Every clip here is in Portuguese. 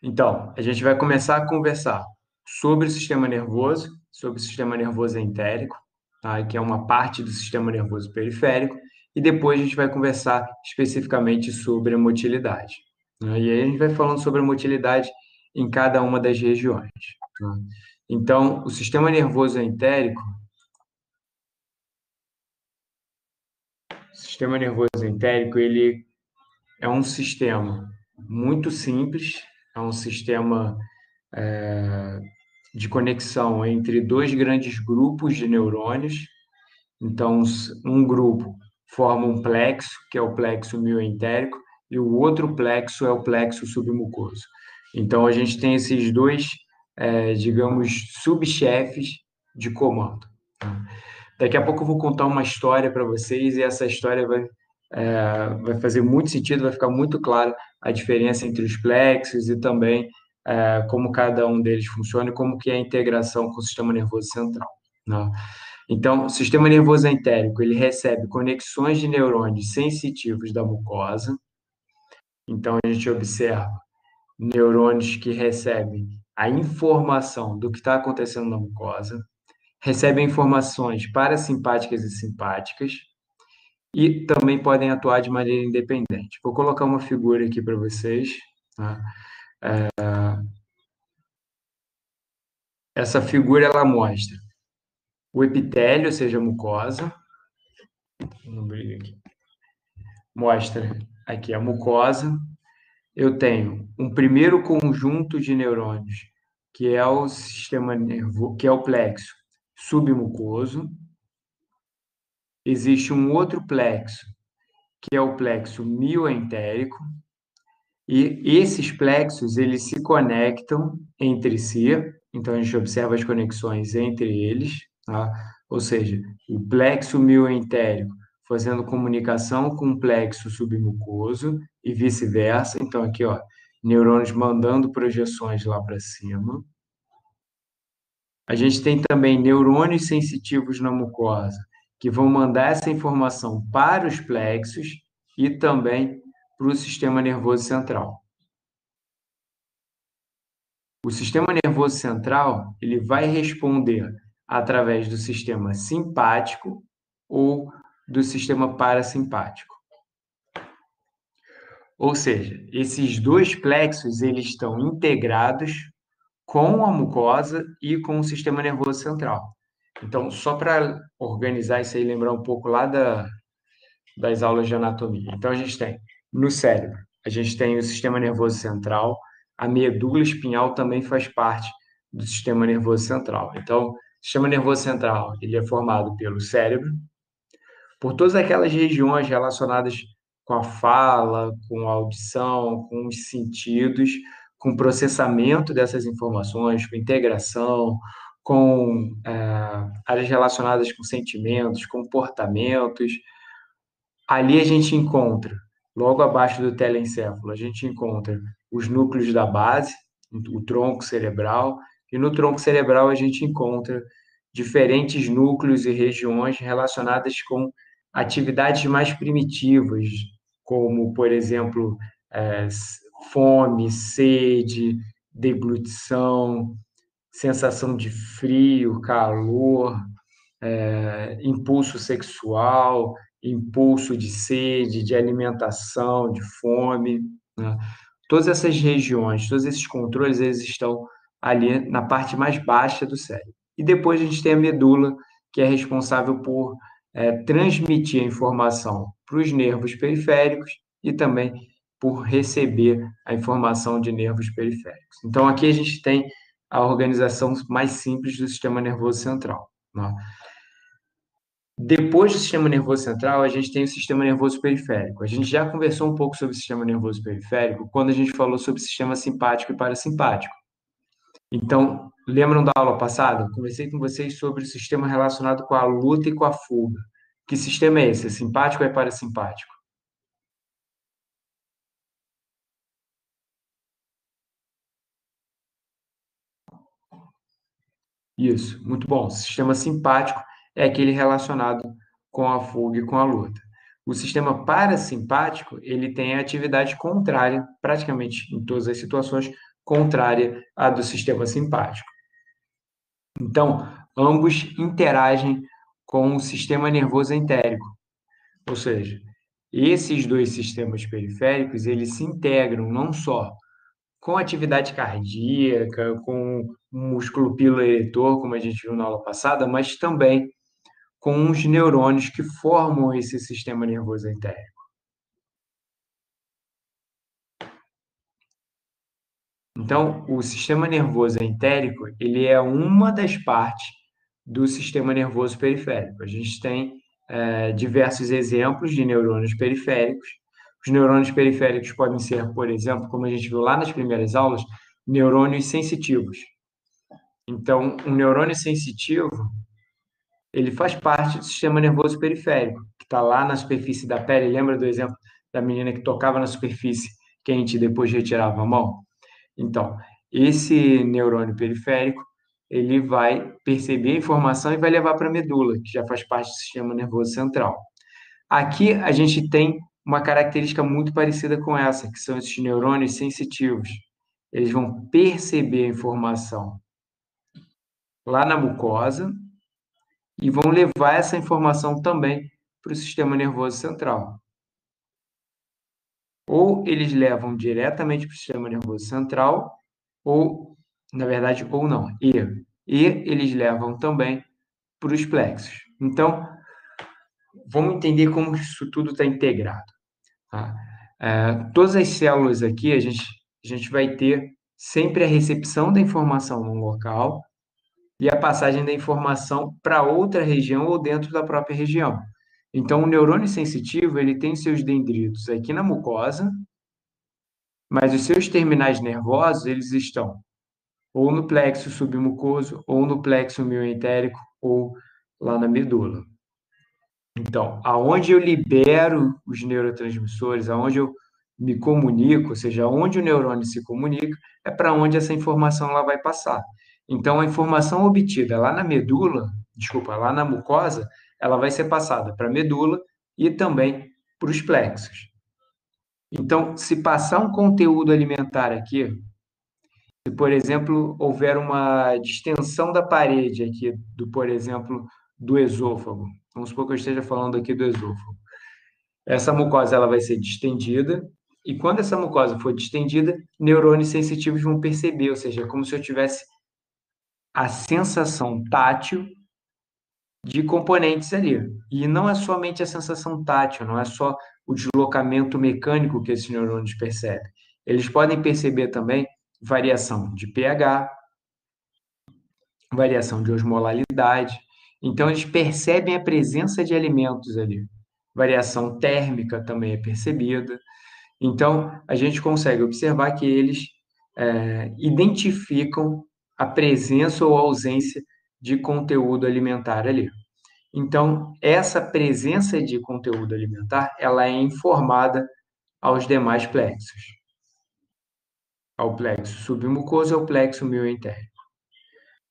Então, a gente vai começar a conversar sobre o sistema nervoso entérico, tá? Que é uma parte do sistema nervoso periférico, e depois a gente vai conversar especificamente sobre a motilidade, né? E aí a gente vai falando sobre a motilidade em cada uma das regiões, tá? Então, o sistema nervoso entérico, ele é um sistema muito simples, é um sistema de conexão entre dois grandes grupos de neurônios. Então, um grupo forma um plexo, que é o plexo mioentérico, e o outro plexo é o plexo submucoso. Então, a gente tem esses dois, digamos, subchefes de comando. Daqui a pouco eu vou contar uma história para vocês e essa história vai fazer muito sentido, vai ficar muito claro a diferença entre os plexos e também como cada um deles funciona e como que é a integração com o sistema nervoso central, né? Então, o sistema nervoso entérico, ele recebe conexões de neurônios sensitivos da mucosa. Então, a gente observa neurônios que recebem a informação do que está acontecendo na mucosa, recebem informações parasimpáticas e simpáticas, e também podem atuar de maneira independente. Vou colocar uma figura aqui para vocês, tá? Essa figura ela mostra o epitélio, ou seja, a mucosa. Não brilha aqui. Mostra aqui a mucosa. Eu tenho um primeiro conjunto de neurônios, que é o sistema nervoso, que é o plexo submucoso. Existe um outro plexo, que é o plexo mioentérico. E esses plexos, eles se conectam entre si, então a gente observa as conexões entre eles, tá? Ou seja, o plexo mioentérico fazendo comunicação com o plexo submucoso e vice-versa. Então, aqui, ó, neurônios mandando projeções lá para cima. A gente tem também neurônios sensitivos na mucosa, que vão mandar essa informação para os plexos e também para o sistema nervoso central. O sistema nervoso central, ele vai responder através do sistema simpático ou do sistema parasimpático. Ou seja, esses dois plexos, eles estão integrados com a mucosa e com o sistema nervoso central. Então, só para organizar isso aí, lembrar um pouco lá das aulas de anatomia. Então, a gente tem no cérebro, a gente tem o sistema nervoso central, a medula espinhal também faz parte do sistema nervoso central. Então, o sistema nervoso central, ele é formado pelo cérebro, por todas aquelas regiões relacionadas com a fala, com a audição, com os sentidos, com o processamento dessas informações, com integração, com áreas relacionadas com sentimentos, comportamentos. Ali a gente encontra, logo abaixo do telencéfalo, a gente encontra os núcleos da base, o tronco cerebral, e no tronco cerebral a gente encontra diferentes núcleos e regiões relacionadas com atividades mais primitivas, como, por exemplo, eh, fome, sede, deglutição, sensação de frio, calor, impulso sexual, impulso de sede, de alimentação, de fome, né? Todas essas regiões, todos esses controles, eles estão ali na parte mais baixa do cérebro. E depois a gente tem a medula, que é responsável por transmitir a informação para os nervos periféricos e também por receber a informação de nervos periféricos. Então, aqui a gente tem a organização mais simples do sistema nervoso central, né? Depois do sistema nervoso central, a gente tem o sistema nervoso periférico. A gente já conversou um pouco sobre o sistema nervoso periférico quando a gente falou sobre sistema simpático e parasimpático. Então, lembram da aula passada? Eu conversei com vocês sobre o sistema relacionado com a luta e com a fuga. Que sistema é esse? É simpático ou é parasimpático? Isso, muito bom. O sistema simpático é aquele relacionado com a fuga e com a luta. O sistema parasimpático, ele tem a atividade contrária, praticamente em todas as situações, contrária à do sistema simpático. Então, ambos interagem com o sistema nervoso entérico, ou seja, esses dois sistemas periféricos, eles se integram não só com atividade cardíaca, com o músculo piloeretor, como a gente viu na aula passada, mas também com os neurônios que formam esse sistema nervoso entérico. Então, o sistema nervoso entérico, ele é uma das partes do sistema nervoso periférico. A gente tem diversos exemplos de neurônios periféricos. Os neurônios periféricos podem ser, por exemplo, como a gente viu lá nas primeiras aulas, neurônios sensitivos. Então, um neurônio sensitivo, ele faz parte do sistema nervoso periférico, que está lá na superfície da pele. Lembra do exemplo da menina que tocava na superfície quente e depois retirava a mão? Então, esse neurônio periférico, ele vai perceber a informação e vai levar para a medula, que já faz parte do sistema nervoso central. Aqui a gente tem uma característica muito parecida com essa, que são esses neurônios sensitivos. Eles vão perceber a informação lá na mucosa e vão levar essa informação também para o sistema nervoso central. Ou eles levam diretamente para o sistema nervoso central, ou, na verdade, ou não, e eles levam também para os plexos. Então, vamos entender como isso tudo está integrado. Tá? Todas as células aqui, a gente vai ter sempre a recepção da informação num local e a passagem da informação para outra região ou dentro da própria região. Então, o neurônio sensitivo, ele tem seus dendritos aqui na mucosa, mas os seus terminais nervosos, eles estão ou no plexo submucoso, ou no plexo mioentérico, ou lá na medula. Então, aonde eu libero os neurotransmissores, aonde eu me comunico, ou seja, onde o neurônio se comunica, é para onde essa informação lá vai passar. Então, a informação obtida lá na medula, desculpa, lá na mucosa, ela vai ser passada para a medula e também para os plexos. Então, se passar um conteúdo alimentar aqui, se, por exemplo, houver uma distensão da parede aqui, por exemplo, do esôfago, vamos supor que eu esteja falando aqui do esôfago, essa mucosa ela vai ser distendida, e quando essa mucosa for distendida, neurônios sensitivos vão perceber, ou seja, é como se eu tivesse a sensação tátil de componentes ali. E não é somente a sensação tátil, não é só o deslocamento mecânico que esses neurônios percebem. Eles podem perceber também variação de pH, variação de osmolaridade. Então, eles percebem a presença de alimentos ali. Variação térmica também é percebida. Então, a gente consegue observar que eles identificam a presença ou ausência de conteúdo alimentar ali. Então, essa presença de conteúdo alimentar, ela é informada aos demais plexos, ao plexo submucoso e ao plexo mioentérico.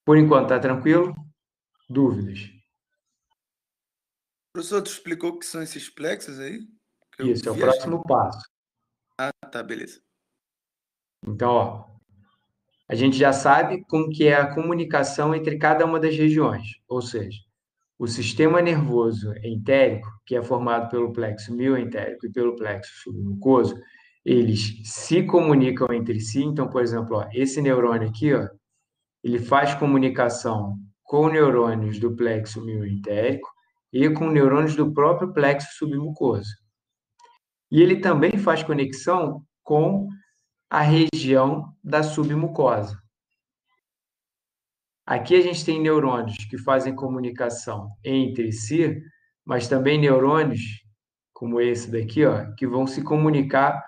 Por enquanto, está tranquilo? Dúvidas? Professor, tu explicou o que são esses plexos aí? Que eu Isso, é o viajei. próximo passo. Ah, tá, beleza. Então, ó, a gente já sabe como que é a comunicação entre cada uma das regiões, ou seja, o sistema nervoso entérico, que é formado pelo plexo mioentérico e pelo plexo submucoso, eles se comunicam entre si. Então, por exemplo, ó, esse neurônio aqui, ó, ele faz comunicação com neurônios do plexo mioentérico e com neurônios do próprio plexo submucoso. E ele também faz conexão com a região da submucosa. Aqui a gente tem neurônios que fazem comunicação entre si, mas também neurônios, como esse daqui, ó, que vão se comunicar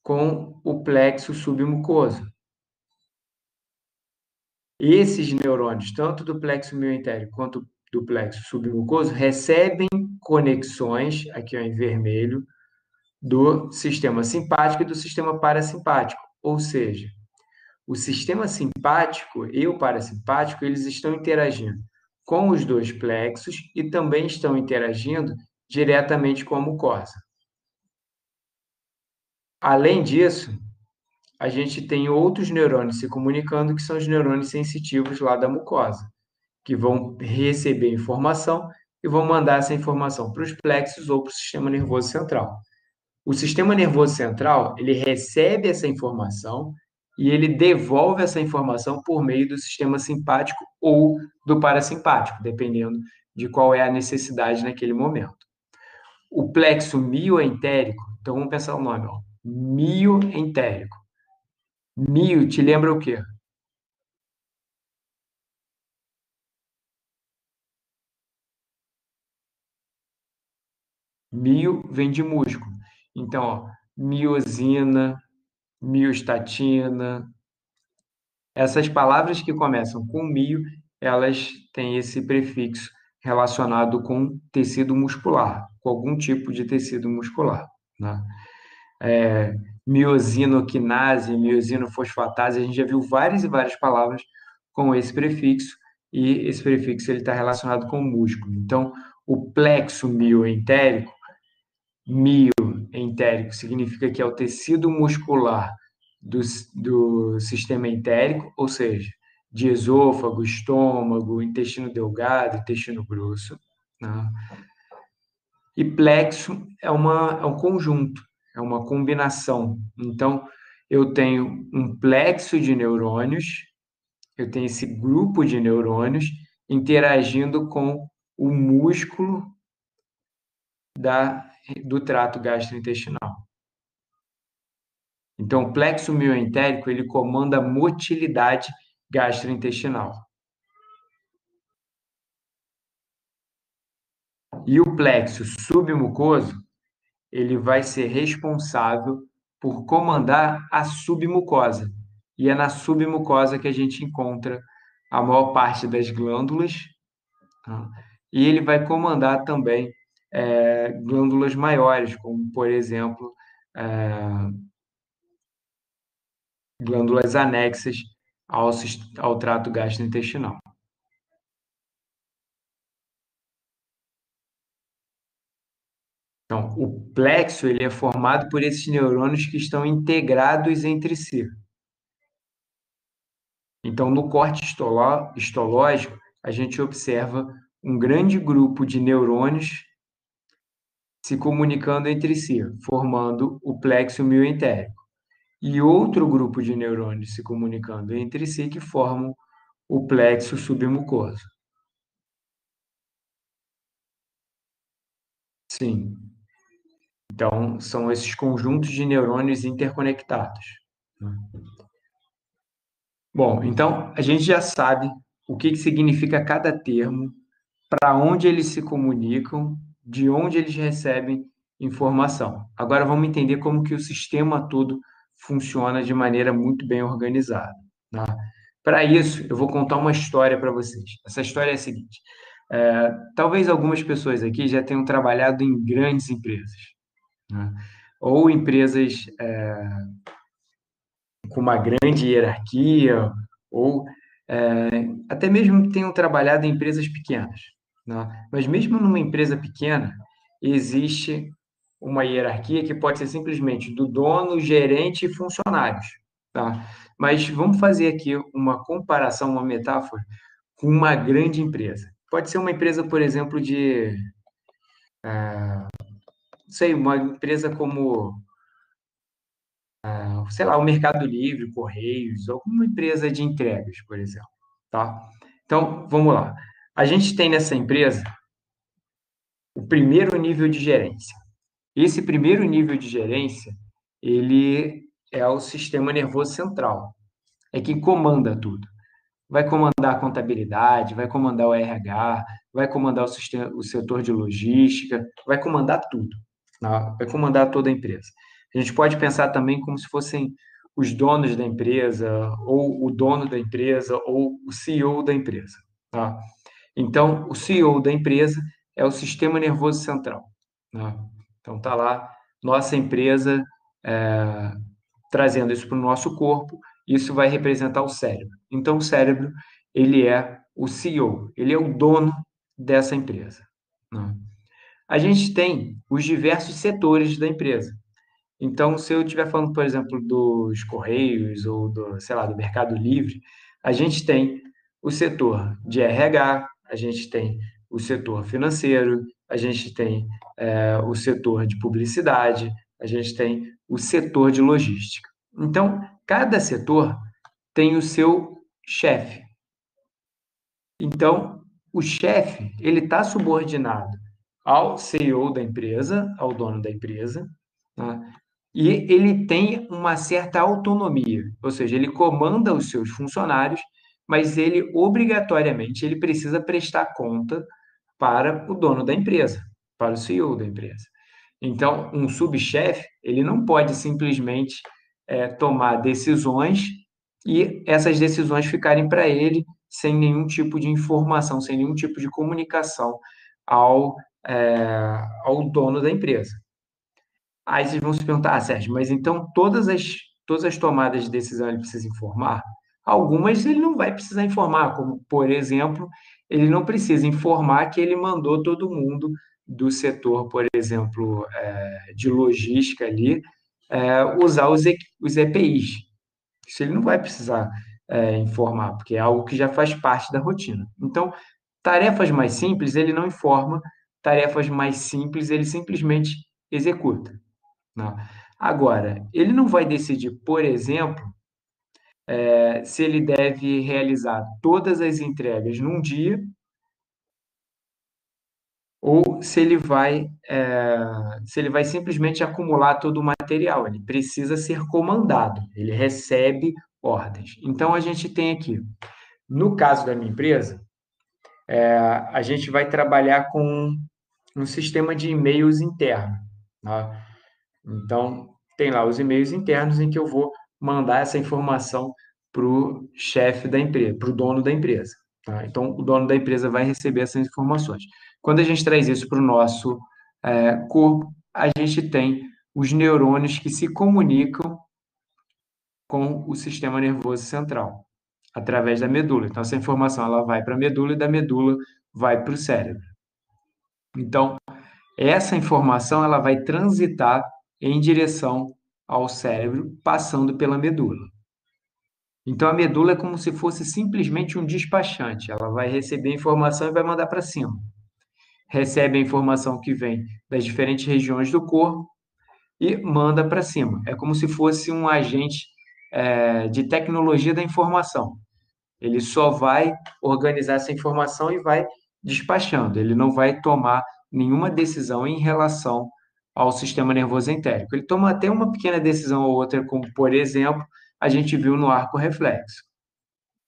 com o plexo submucoso. Esses neurônios, tanto do plexo mioentérico quanto do plexo submucoso, recebem conexões, aqui ó, em vermelho, do sistema simpático e do sistema parasimpático. Ou seja, o sistema simpático e o parasimpático, eles estão interagindo com os dois plexos e também estão interagindo diretamente com a mucosa. Além disso, a gente tem outros neurônios se comunicando, que são os neurônios sensitivos lá da mucosa, que vão receber informação e vão mandar essa informação para os plexos ou para o sistema nervoso central. O sistema nervoso central, ele recebe essa informação e ele devolve essa informação por meio do sistema simpático ou do parasimpático, dependendo de qual é a necessidade naquele momento. O plexo mioentérico, então vamos pensar o nome, ó, mioentérico. Mio te lembra o quê? Mio vem de músculo. Então, ó, miosina, miostatina, essas palavras que começam com mio, elas têm esse prefixo relacionado com tecido muscular, com algum tipo de tecido muscular, né? Miosinoquinase, miosinofosfatase, a gente já viu várias e várias palavras com esse prefixo, e esse prefixo ele está relacionado com o músculo. Então, o plexo mioentérico, mioentérico significa que é o tecido muscular do sistema entérico, ou seja, de esôfago, estômago, intestino delgado, intestino grosso, né? E plexo é um conjunto, é uma combinação. Então, eu tenho um plexo de neurônios, eu tenho esse grupo de neurônios interagindo com o músculo do trato gastrointestinal. Então, o plexo mioentérico, ele comanda a motilidade gastrointestinal. E o plexo submucoso, ele vai ser responsável por comandar a submucosa. E é na submucosa que a gente encontra a maior parte das glândulas, tá? E ele vai comandar também glândulas maiores, como, por exemplo, glândulas anexas ao trato gastrointestinal. Então, o plexo ele é formado por esses neurônios que estão integrados entre si. Então, no corte histológico, a gente observa um grande grupo de neurônios se comunicando entre si, formando o plexo mioentérico. E outro grupo de neurônios se comunicando entre si que formam o plexo submucoso. Sim. Então, são esses conjuntos de neurônios interconectados, né? Bom, então a gente já sabe o que significa cada termo, para onde eles se comunicam, de onde eles recebem informação. Agora vamos entender como que o sistema todo funciona de maneira muito bem organizada, tá? Para isso, eu vou contar uma história para vocês. Essa história é a seguinte: talvez algumas pessoas aqui já tenham trabalhado em grandes empresas, né? Ou empresas com uma grande hierarquia, ou até mesmo tenham trabalhado em empresas pequenas, né? Mas mesmo numa empresa pequena, existe uma hierarquia que pode ser simplesmente do dono, gerente e funcionários, tá? Mas vamos fazer aqui uma comparação, uma metáfora com uma grande empresa. Pode ser uma empresa, por exemplo, não sei, uma empresa como, sei lá, o Mercado Livre, Correios, alguma empresa de entregas, por exemplo, tá? Então, vamos lá. A gente tem nessa empresa o primeiro nível de gerência. Esse primeiro nível de gerência, ele é o sistema nervoso central, é quem comanda tudo. Vai comandar a contabilidade, vai comandar o RH, vai comandar o setor de logística, vai comandar tudo, tá? Vai comandar toda a empresa. A gente pode pensar também como se fossem os donos da empresa, ou o dono da empresa, ou o CEO da empresa, tá? Então, o CEO da empresa é o sistema nervoso central, né? Então, tá lá, nossa empresa trazendo isso para o nosso corpo, isso vai representar o cérebro. Então, o cérebro, ele é o CEO, ele é o dono dessa empresa, né? A gente tem os diversos setores da empresa. Então, se eu estiver falando, por exemplo, dos Correios ou do, sei lá, do Mercado Livre, a gente tem o setor de RH, a gente tem o setor financeiro, a gente tem o setor de publicidade, a gente tem o setor de logística. Então, cada setor tem o seu chefe. Então, o chefe, ele está subordinado ao CEO da empresa, ao dono da empresa, tá? E ele tem uma certa autonomia, ou seja, ele comanda os seus funcionários, mas ele obrigatoriamente ele precisa prestar conta para o dono da empresa, para o CEO da empresa. Então, um subchefe, ele não pode simplesmente tomar decisões e essas decisões ficarem para ele sem nenhum tipo de informação, sem nenhum tipo de comunicação ao, ao dono da empresa. Aí vocês vão se perguntar, Sérgio, mas então todas as tomadas de decisão ele precisa informar? Algumas ele não vai precisar informar, como, por exemplo, ele não precisa informar que ele mandou todo mundo do setor, por exemplo, de logística ali, usar os EPIs. Isso ele não vai precisar informar, porque é algo que já faz parte da rotina. Então, tarefas mais simples ele não informa, tarefas mais simples ele simplesmente executa. Né? Agora, ele não vai decidir, por exemplo, se ele deve realizar todas as entregas num dia ou se ele vai simplesmente acumular todo o material. Ele precisa ser comandado, ele recebe ordens. Então, a gente tem aqui, no caso da minha empresa, a gente vai trabalhar com um sistema de e-mails interno. Tá? Então, tem lá os e-mails internos em que eu vou mandar essa informação para o chefe da empresa, para o dono da empresa. Tá? Então, o dono da empresa vai receber essas informações. Quando a gente traz isso para o nosso corpo, a gente tem os neurônios que se comunicam com o sistema nervoso central, através da medula. Então, essa informação ela vai para a medula e da medula vai para o cérebro. Então, essa informação ela vai transitar em direção ao cérebro, passando pela medula. Então, a medula é como se fosse simplesmente um despachante. Ela vai receber a informação e vai mandar para cima. Recebe a informação que vem das diferentes regiões do corpo e manda para cima. É como se fosse um agente de tecnologia da informação. Ele só vai organizar essa informação e vai despachando. Ele não vai tomar nenhuma decisão em relação ao sistema nervoso entérico. Ele toma até uma pequena decisão ou outra, como, por exemplo, a gente viu no arco reflexo.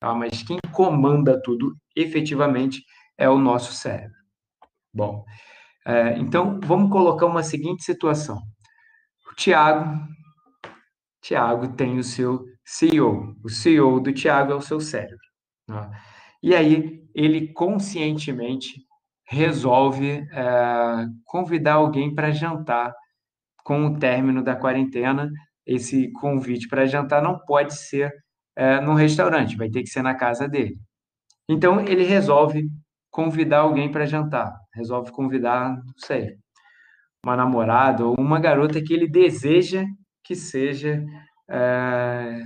Tá? Mas quem comanda tudo efetivamente é o nosso cérebro. Bom, então vamos colocar uma seguinte situação. O Tiago tem o seu CEO. O CEO do Tiago é o seu cérebro. Tá? E aí ele conscientemente resolve convidar alguém para jantar com o término da quarentena. Esse convite para jantar não pode ser num restaurante, vai ter que ser na casa dele. Então ele resolve convidar alguém para jantar, resolve convidar, não sei, uma namorada ou uma garota que ele deseja que seja é,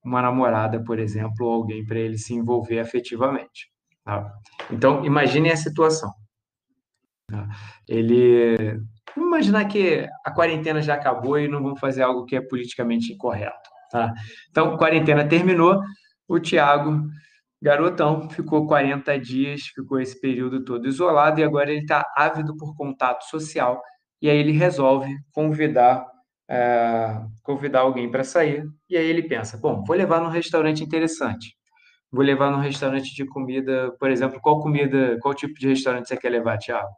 uma namorada, por exemplo, ou alguém para ele se envolver afetivamente. Tá? Então, imagine a situação. Tá? Ele. Vamos imaginar que a quarentena já acabou e não vamos fazer algo que é politicamente incorreto. Tá? Então, quarentena terminou, o Tiago, garotão, ficou 40 dias, ficou esse período todo isolado e agora ele está ávido por contato social e aí ele resolve convidar alguém para sair. E aí ele pensa, bom, vou levar num restaurante interessante. Vou levar num restaurante de comida, por exemplo, qual tipo de restaurante você quer levar, Thiago?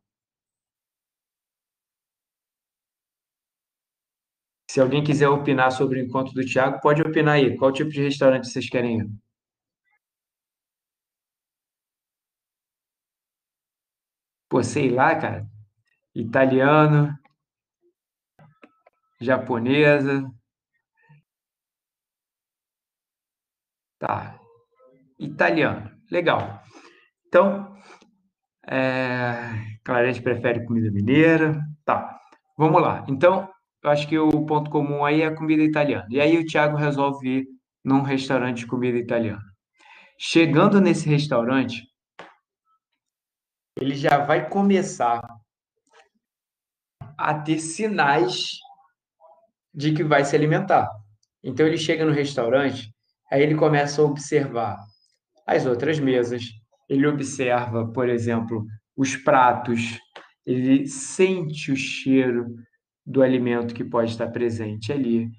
Se alguém quiser opinar sobre o encontro do Thiago, pode opinar aí. Qual tipo de restaurante vocês querem ir? Pô, sei lá, cara. Italiano, japonesa, tá. Italiano, legal. Então, claro, a gente prefere comida mineira, tá. Vamos lá. Então, eu acho que o ponto comum aí é a comida italiana. E aí o Thiago resolve ir num restaurante de comida italiana. Chegando nesse restaurante, ele já vai começar a ter sinais de que vai se alimentar. Então ele chega no restaurante, aí ele começa a observar as outras mesas, ele observa, por exemplo, os pratos, ele sente o cheiro do alimento que pode estar presente ali.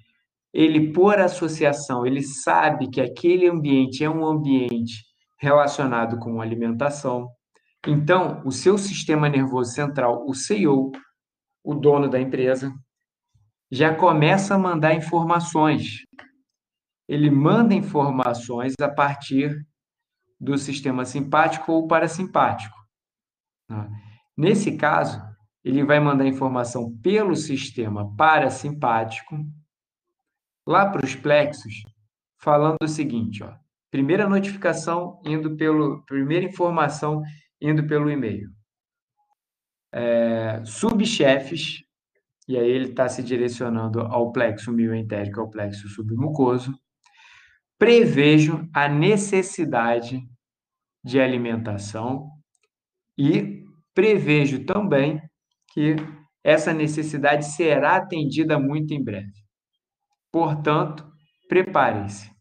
Ele, por associação, ele sabe que aquele ambiente é um ambiente relacionado com alimentação. Então, o seu sistema nervoso central, o CEO, o dono da empresa, já começa a mandar informações. Ele manda informações a partir do sistema simpático ou parasimpático. Tá? Nesse caso, ele vai mandar informação pelo sistema parasimpático lá para os plexos, falando o seguinte, ó, primeira informação indo pelo e-mail. Subchefes, e aí ele está se direcionando ao plexo mioentérico, ao plexo submucoso. Prevejo a necessidade de alimentação e prevejo também que essa necessidade será atendida muito em breve. Portanto, prepare-se.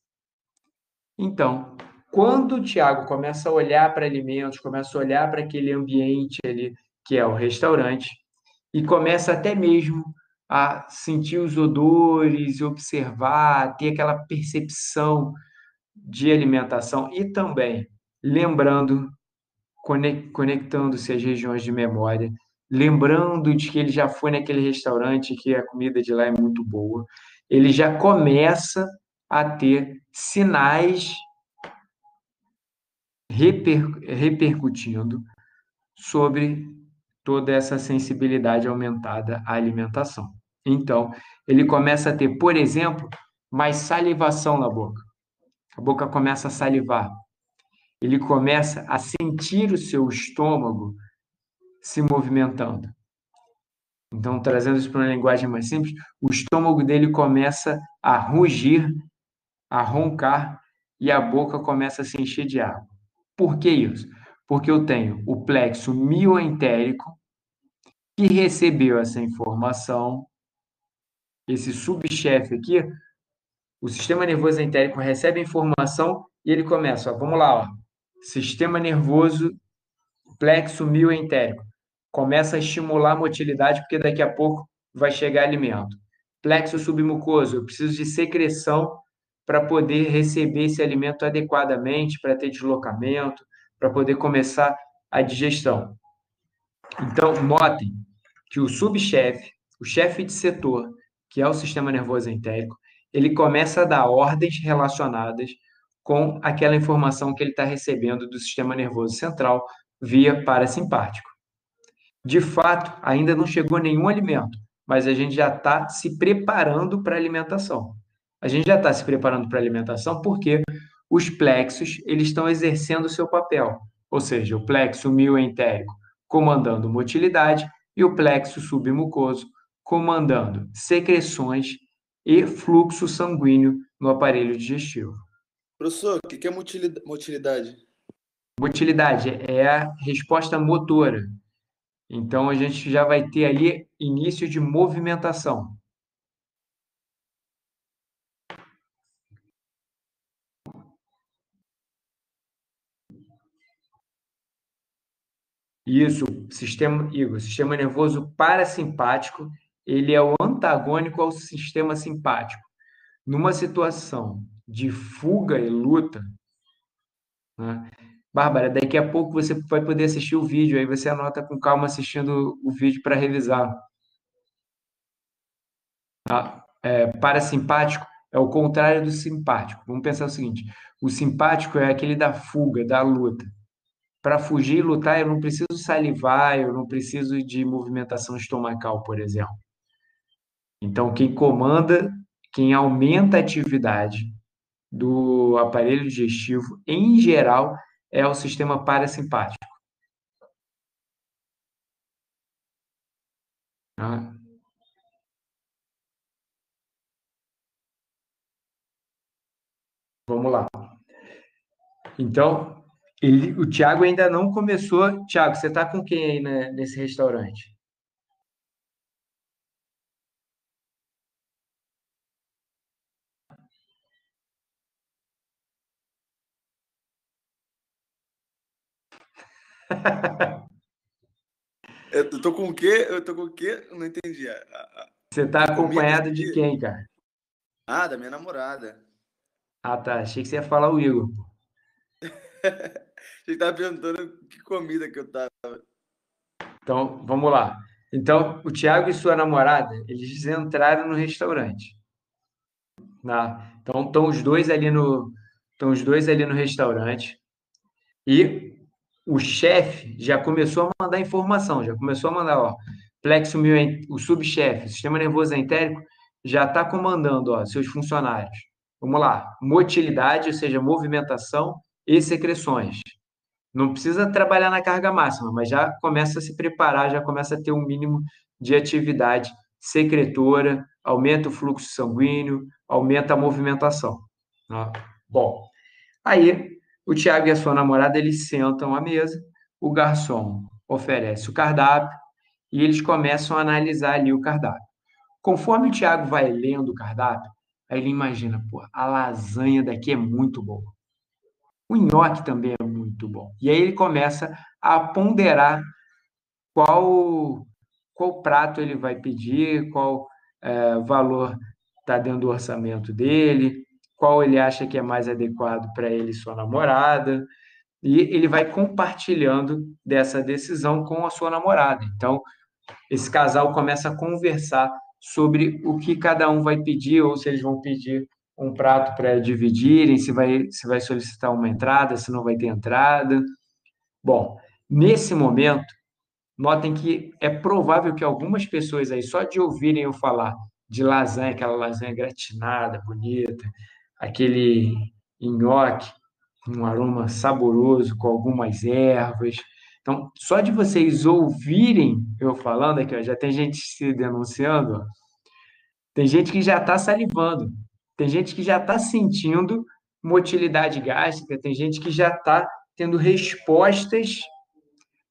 Então, quando o Tiago começa a olhar para alimentos, começa a olhar para aquele ambiente ali, que é o restaurante, e começa até mesmo a sentir os odores, observar, ter aquela percepção de alimentação e também lembrando, conectando-se às regiões de memória, lembrando de que ele já foi naquele restaurante, que a comida de lá é muito boa, ele já começa a ter sinais repercutindo sobre toda essa sensibilidade aumentada à alimentação. Então, ele começa a ter, por exemplo, mais salivação na boca. A boca começa a salivar. Ele começa a sentir o seu estômago se movimentando. Então, trazendo isso para uma linguagem mais simples, o estômago dele começa a rugir, a roncar e a boca começa a se encher de água. Por que isso? Porque eu tenho o plexo mioentérico que recebeu essa informação, esse subchefe aqui, o sistema nervoso entérico recebe a informação e ele começa, ó, vamos lá, ó, sistema nervoso plexo mioentérico, começa a estimular a motilidade porque daqui a pouco vai chegar alimento. Plexo submucoso, eu preciso de secreção para poder receber esse alimento adequadamente, para ter deslocamento, para poder começar a digestão. Então, notem que o subchefe, o chefe de setor, que é o sistema nervoso entérico, ele começa a dar ordens relacionadas com aquela informação que ele está recebendo do sistema nervoso central via parasimpático. De fato, ainda não chegou nenhum alimento, mas a gente já está se preparando para a alimentação. A gente já está se preparando para a alimentação porque os plexos eles estão exercendo o seu papel, ou seja, o plexo mioentérico comandando motilidade e o plexo submucoso comandando secreções e fluxo sanguíneo no aparelho digestivo. Professor, o que é motilidade? Motilidade é a resposta motora. Então, a gente já vai ter ali início de movimentação. Isso, Igor, sistema nervoso parasimpático, ele é o antagônico ao sistema simpático. Numa situação de fuga e luta, né? Bárbara, daqui a pouco você vai poder assistir o vídeo, aí você anota com calma assistindo o vídeo para revisar. Tá? Parasimpático é o contrário do simpático. Vamos pensar o seguinte: o simpático é aquele da fuga, da luta. Para fugir e lutar, eu não preciso salivar, eu não preciso de movimentação estomacal, por exemplo. Então, quem comanda, quem aumenta a atividade do aparelho digestivo, em geral, é o sistema parasimpático. Tá? Vamos lá. Então, o Thiago ainda não começou. Thiago, você está com quem aí nesse restaurante? Eu tô com o quê? Eu tô com o quê? Eu não entendi. Você está A comida acompanhado de seria? quem, cara? Ah, da minha namorada. Ah, tá. Achei que você ia falar o Igor. Você estava perguntando que comida que eu tava. Então, vamos lá. Então, o Thiago e sua namorada, eles entraram no restaurante. Então, estão os dois ali no restaurante. E o chefe já começou a mandar informação, já começou a mandar, ó, plexo mil, o subchefe, o sistema nervoso entérico, já está comandando, ó, seus funcionários. Vamos lá, motilidade, ou seja, movimentação e secreções. Não precisa trabalhar na carga máxima, mas já começa a se preparar, já começa a ter um mínimo de atividade secretora, aumenta o fluxo sanguíneo, aumenta a movimentação. Tá? Bom, aí o Tiago e a sua namorada eles sentam à mesa, o garçom oferece o cardápio e eles começam a analisar ali o cardápio. Conforme o Tiago vai lendo o cardápio, aí ele imagina, pô, a lasanha daqui é muito boa. O nhoque também é muito bom. E aí ele começa a ponderar qual, qual prato ele vai pedir, qual valor está dentro do orçamento dele, qual ele acha que é mais adequado para ele e sua namorada. E ele vai compartilhando dessa decisão com a sua namorada. Então, esse casal começa a conversar sobre o que cada um vai pedir, ou se eles vão pedir um prato para dividirem, se vai solicitar uma entrada, se não vai ter entrada. Bom, nesse momento, notem que é provável que algumas pessoas aí, só de ouvirem eu falar de lasanha, aquela lasanha gratinada, bonita, aquele nhoque, um aroma saboroso com algumas ervas. Então, só de vocês ouvirem eu falando aqui, ó, já tem gente se denunciando, ó, tem gente que já está salivando, tem gente que já está sentindo motilidade gástrica, tem gente que já está tendo respostas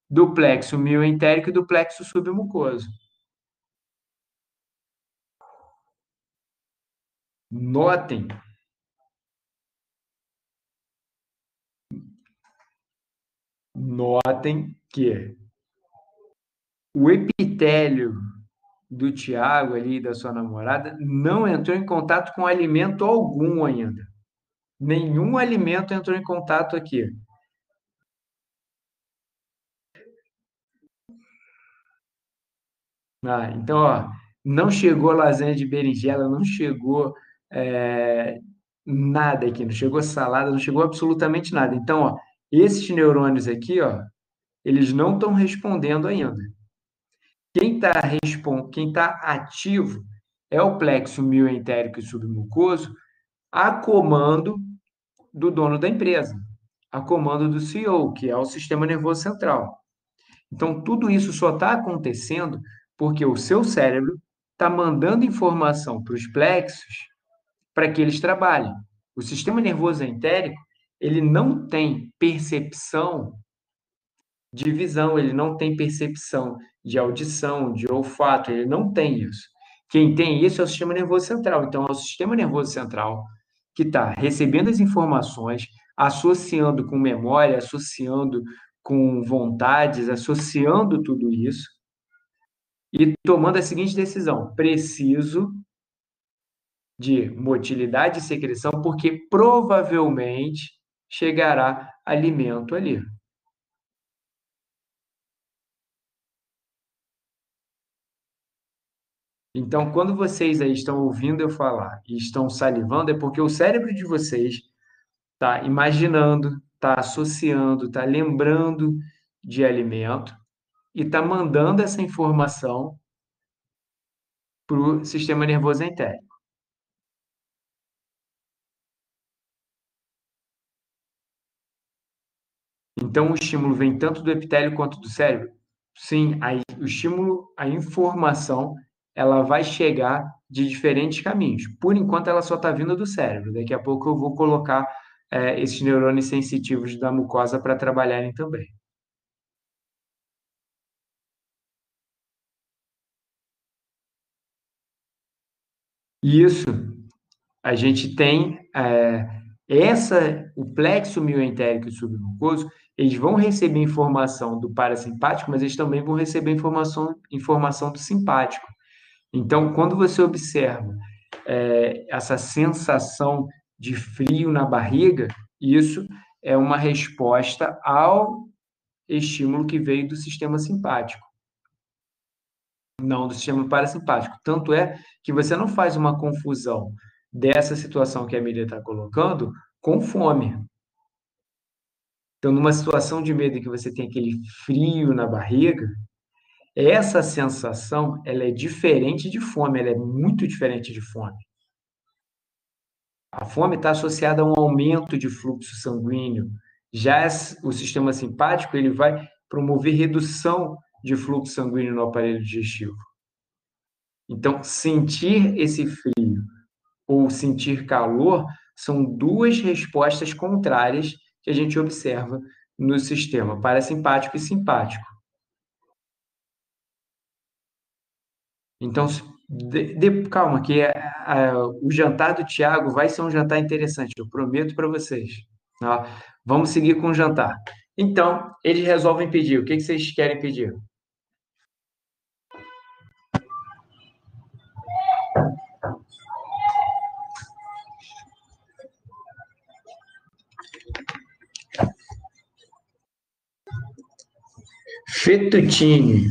do plexo mioentérico e do plexo submucoso. Notem, notem que o epitélio do Tiago ali, da sua namorada, não entrou em contato com alimento algum ainda. Nenhum alimento entrou em contato aqui. Então, ó, não chegou lasanha de berinjela, não chegou é, nada aqui, não chegou salada, não chegou absolutamente nada. Então, ó, esses neurônios aqui, ó, eles não estão respondendo ainda. Quem tá ativo é o plexo mioentérico e submucoso a comando do dono da empresa, a comando do CEO, que é o sistema nervoso central. Então, tudo isso só está acontecendo porque o seu cérebro está mandando informação para os plexos para que eles trabalhem. O sistema nervoso entérico, ele não tem percepção de visão, ele não tem percepção de audição, de olfato, ele não tem isso. Quem tem isso é o sistema nervoso central. Então, é o sistema nervoso central que está recebendo as informações, associando com memória, associando com vontades, associando tudo isso e tomando a seguinte decisão: preciso de motilidade e secreção, porque provavelmente chegará alimento ali. Então, quando vocês aí estão ouvindo eu falar e estão salivando, é porque o cérebro de vocês está imaginando, está associando, está lembrando de alimento e está mandando essa informação para o sistema nervoso entérico. Então, o estímulo vem tanto do epitélio quanto do cérebro? Sim, o estímulo, a informação, ela vai chegar de diferentes caminhos. Por enquanto, ela só está vindo do cérebro. Daqui a pouco eu vou colocar esses neurônios sensitivos da mucosa para trabalharem também. Isso, a gente tem o plexo mioentérico e submucoso, eles vão receber informação do parasimpático, mas eles também vão receber informação do simpático. Então, quando você observa essa sensação de frio na barriga, isso é uma resposta ao estímulo que veio do sistema simpático, não do sistema parasimpático. Tanto é que você não faz uma confusão dessa situação que a Emília está colocando com fome. Então, numa situação de medo em que você tem aquele frio na barriga, essa sensação ela é diferente de fome, ela é muito diferente de fome. A fome está associada a um aumento de fluxo sanguíneo. Já o sistema simpático ele vai promover redução de fluxo sanguíneo no aparelho digestivo. Então, sentir esse frio ou sentir calor são duas respostas contrárias que a gente observa no sistema parasimpático e simpático. Então, calma, que o jantar do Tiago vai ser um jantar interessante, eu prometo para vocês. Tá? Vamos seguir com o jantar. Então, eles resolvem pedir. O que vocês querem pedir? Fettuccine.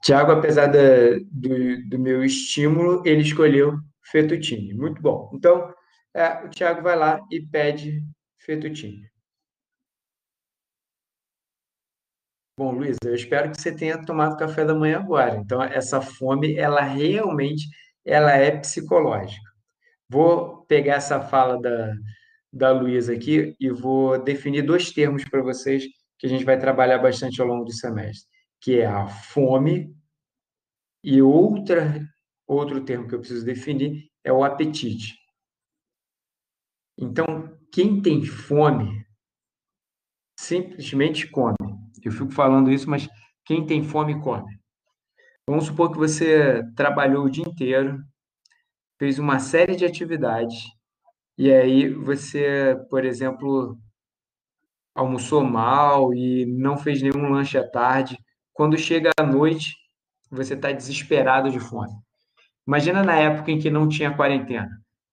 Tiago, apesar do meu estímulo, ele escolheu fettuccine. Muito bom. Então, o Tiago vai lá e pede fettuccine. Bom, Luiz, eu espero que você tenha tomado café da manhã agora. Então, essa fome, ela realmente, ela é psicológica. Vou pegar essa fala da Luísa aqui e vou definir dois termos para vocês que a gente vai trabalhar bastante ao longo do semestre, que é a fome e outro termo que eu preciso definir é o apetite. Então, quem tem fome simplesmente come. Eu fico falando isso, mas quem tem fome come. Vamos supor que você trabalhou o dia inteiro, fez uma série de atividades, e aí você, por exemplo, almoçou mal e não fez nenhum lanche à tarde. Quando chega à noite, você está desesperado de fome. Imagina na época em que não tinha quarentena.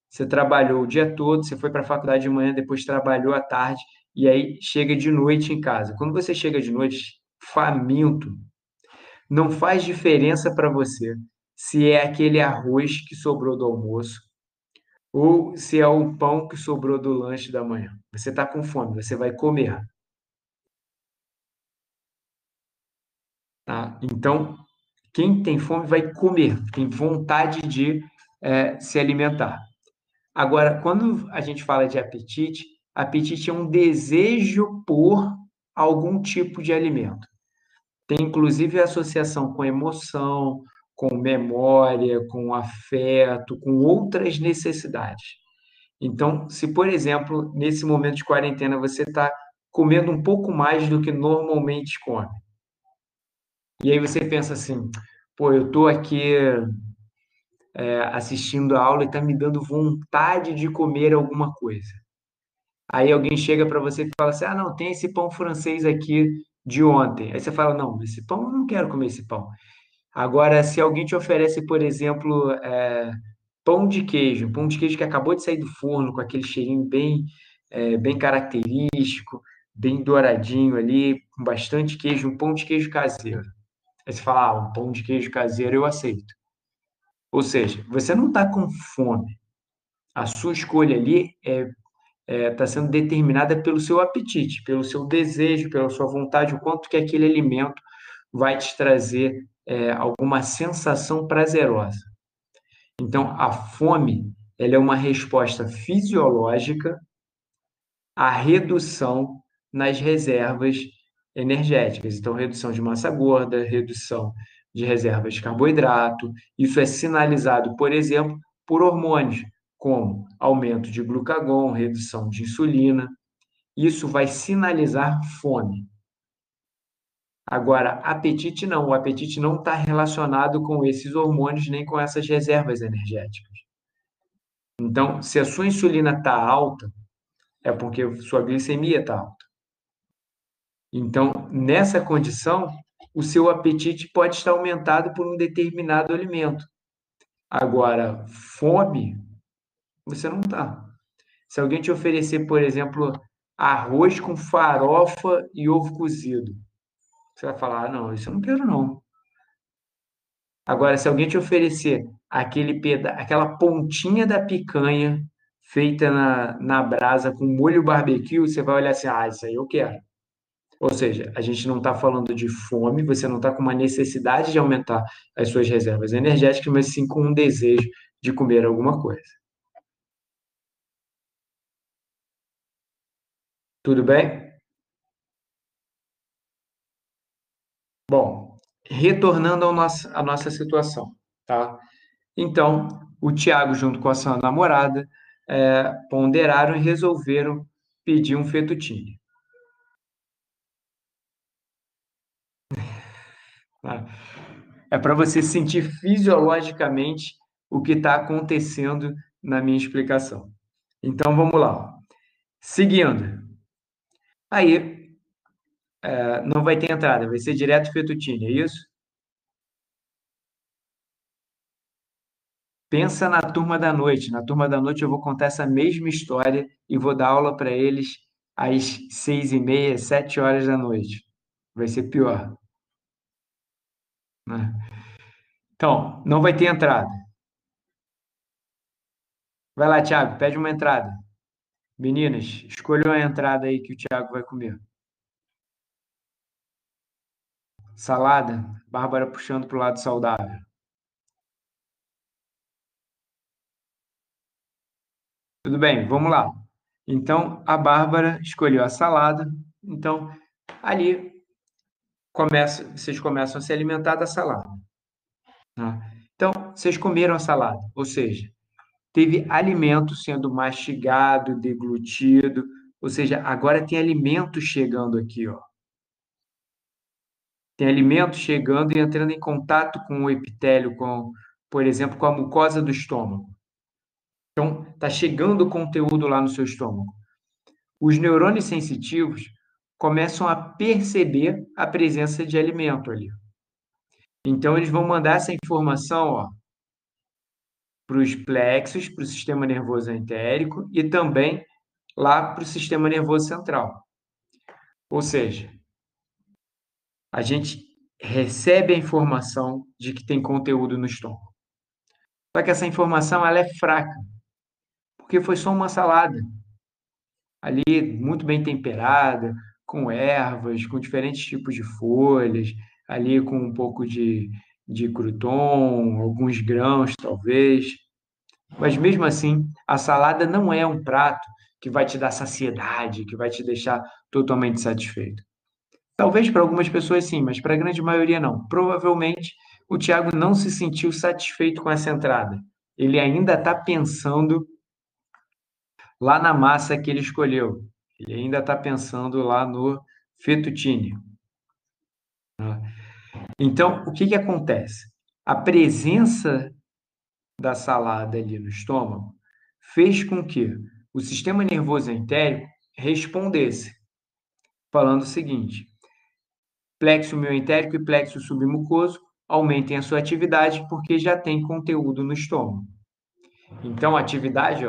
Você trabalhou o dia todo, você foi para a faculdade de manhã, depois trabalhou à tarde, e aí chega de noite em casa. Quando você chega de noite faminto, não faz diferença para você se é aquele arroz que sobrou do almoço ou se é o pão que sobrou do lanche da manhã. Você está com fome, você vai comer. Tá? Então, quem tem fome vai comer, tem vontade de se alimentar. Agora, quando a gente fala de apetite, apetite é um desejo por algum tipo de alimento. Tem inclusive associação com emoção, com memória, com afeto, com outras necessidades. Então, se, por exemplo, nesse momento de quarentena você está comendo um pouco mais do que normalmente come, e aí você pensa assim, pô, eu estou aqui assistindo a aula e está me dando vontade de comer alguma coisa. Aí alguém chega para você e fala assim, ah, não, tem esse pão francês aqui de ontem. Aí você fala, não, esse pão eu não quero comer esse pão. Agora, se alguém te oferece, por exemplo, pão de queijo que acabou de sair do forno, com aquele cheirinho bem característico, bem douradinho ali, com bastante queijo, um pão de queijo caseiro. Aí você fala, ah, um pão de queijo caseiro eu aceito. Ou seja, você não está com fome. A sua escolha ali está sendo determinada pelo seu apetite, pelo seu desejo, pela sua vontade, o quanto que aquele alimento vai te trazer alguma sensação prazerosa. Então, a fome, ela é uma resposta fisiológica à redução nas reservas energéticas. Então, redução de massa gorda, redução de reservas de carboidrato. Isso é sinalizado, por exemplo, por hormônios, como aumento de glucagon, redução de insulina. Isso vai sinalizar fome. Agora, apetite não. O apetite não está relacionado com esses hormônios nem com essas reservas energéticas. Então, se a sua insulina está alta, é porque sua glicemia está alta. Então, nessa condição, o seu apetite pode estar aumentado por um determinado alimento. Agora, fome, você não está. Se alguém te oferecer, por exemplo, arroz com farofa e ovo cozido, você vai falar, não, isso eu não quero não. Agora, se alguém te oferecer aquela pontinha da picanha feita na brasa com molho barbecue, você vai olhar assim, isso aí eu quero. Ou seja, a gente não está falando de fome, você não está com uma necessidade de aumentar as suas reservas energéticas, mas sim com um desejo de comer alguma coisa. Tudo bem? Bom, retornando à nossa situação, tá? Então, o Tiago, junto com a sua namorada, ponderaram e resolveram pedir um fettuccine. Tá? É para você sentir fisiologicamente o que está acontecendo na minha explicação. Então, vamos lá. Seguindo. Aí, não vai ter entrada, vai ser direto fettuccine, é isso? Pensa na turma da noite. Na turma da noite eu vou contar essa mesma história e vou dar aula para eles às 6h30, 7 horas da noite. Vai ser pior, né? Então, não vai ter entrada. Vai lá, Thiago, pede uma entrada. Meninas, escolham a entrada aí que o Thiago vai comer. Salada, Bárbara puxando para o lado saudável. Tudo bem, vamos lá. Então, a Bárbara escolheu a salada. Então, ali vocês começam a se alimentar da salada, tá? Então, vocês comeram a salada, ou seja, teve alimento sendo mastigado, deglutido, ou seja, agora tem alimento chegando aqui, ó. Tem alimento chegando e entrando em contato com o epitélio, por exemplo, com a mucosa do estômago. Então, está chegando conteúdo lá no seu estômago. Os neurônios sensitivos começam a perceber a presença de alimento ali. Então, eles vão mandar essa informação para os plexos, para o sistema nervoso entérico e também lá para o sistema nervoso central. Ou seja, a gente recebe a informação de que tem conteúdo no estômago. Só que essa informação ela é fraca, porque foi só uma salada ali muito bem temperada, com ervas, com diferentes tipos de folhas, ali com um pouco de crouton, alguns grãos talvez. Mas mesmo assim, a salada não é um prato que vai te dar saciedade, que vai te deixar totalmente satisfeito. Talvez para algumas pessoas sim, mas para a grande maioria não. Provavelmente o Tiago não se sentiu satisfeito com essa entrada. Ele ainda está pensando lá na massa que ele escolheu. Ele ainda está pensando lá no fettuccine. Então, o que acontece? A presença da salada ali no estômago fez com que o sistema nervoso entérico respondesse, falando o seguinte: plexo mioentérico e plexo submucoso aumentem a sua atividade porque já tem conteúdo no estômago. Então, a atividade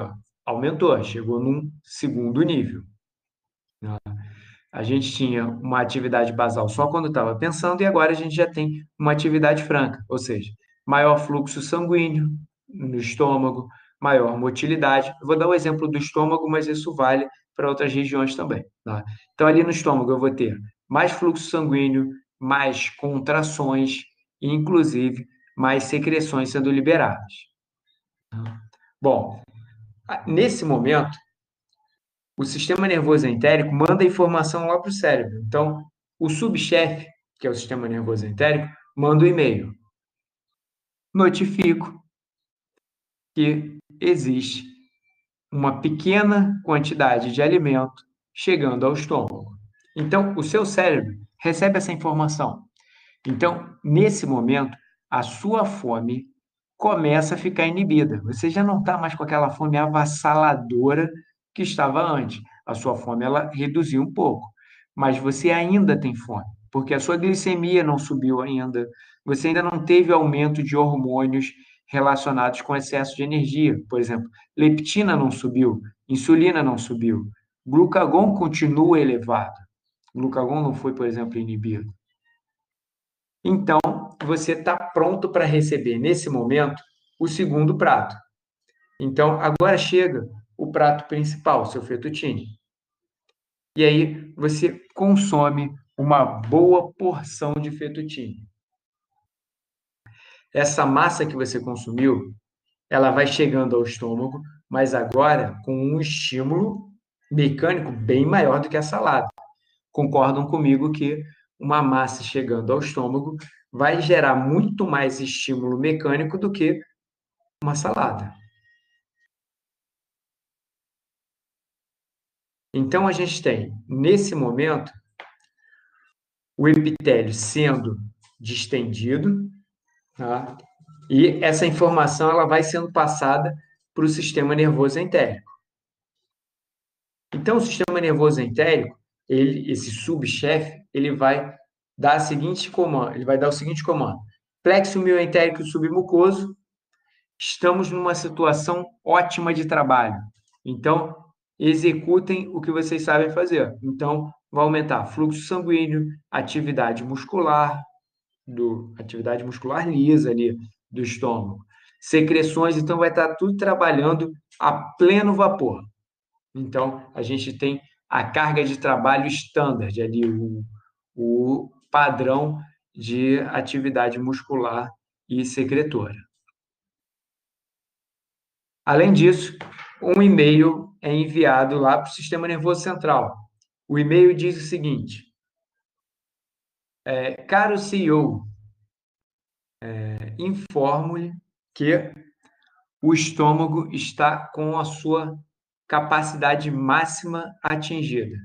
aumentou, chegou num segundo nível. A gente tinha uma atividade basal só quando estava pensando, e agora a gente já tem uma atividade franca, ou seja, maior fluxo sanguíneo no estômago, maior motilidade. Eu vou dar o exemplo do estômago, mas isso vale para outras regiões também, tá? Então, ali no estômago, eu vou ter mais fluxo sanguíneo, mais contrações e, inclusive, mais secreções sendo liberadas. Bom, nesse momento, o sistema nervoso entérico manda informação lá para o cérebro. Então, o subchefe, que é o sistema nervoso entérico, mando um e-mail, notifico que existe uma pequena quantidade de alimento chegando ao estômago. Então, o seu cérebro recebe essa informação. Então, nesse momento, a sua fome começa a ficar inibida. Você já não está mais com aquela fome avassaladora que estava antes. A sua fome ela reduziu um pouco, mas você ainda tem fome, porque a sua glicemia não subiu ainda, você ainda não teve aumento de hormônios relacionados com excesso de energia. Por exemplo, leptina não subiu, insulina não subiu, glucagon continua elevado. O glucagon não foi, por exemplo, inibido. Então, você está pronto para receber, nesse momento, o segundo prato. Então, agora chega o prato principal, seu fettuccine. E aí, você consome uma boa porção de fettuccine. Essa massa que você consumiu, ela vai chegando ao estômago, mas agora com um estímulo mecânico bem maior do que a salada. Concordam comigo que uma massa chegando ao estômago vai gerar muito mais estímulo mecânico do que uma salada. Então, a gente tem, nesse momento, o epitélio sendo distendido, tá? E essa informação ela vai sendo passada para o sistema nervoso entérico. Então, o sistema nervoso entérico, esse subchefe, ele vai dar a seguinte comando, ele vai dar o seguinte comando: plexo mioentérico submucoso, estamos numa situação ótima de trabalho. Então, executem o que vocês sabem fazer. Então, vai aumentar fluxo sanguíneo, atividade muscular lisa ali do estômago. Secreções, então vai estar tudo trabalhando a pleno vapor. Então, a gente tem a carga de trabalho standard ali, o padrão de atividade muscular e secretora. Além disso, um e-mail é enviado lá para o sistema nervoso central. O e-mail diz o seguinte: caro CEO, informo-lhe que o estômago está com a sua capacidade máxima atingida.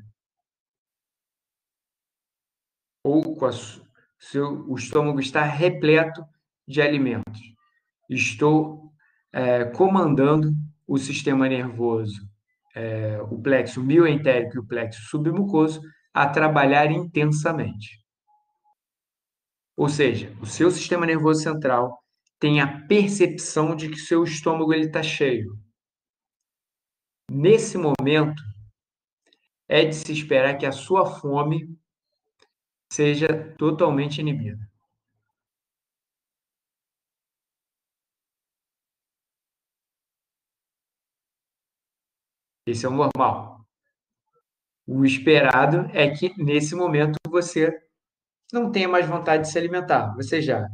Ou o estômago está repleto de alimentos. Estou comandando o sistema nervoso, o plexo mioentérico e o plexo submucoso, a trabalhar intensamente. Ou seja, o seu sistema nervoso central tem a percepção de que o seu estômago está cheio. Nesse momento, é de se esperar que a sua fome seja totalmente inibida. Esse é o normal. O esperado é que, nesse momento, você não tenha mais vontade de se alimentar. Você já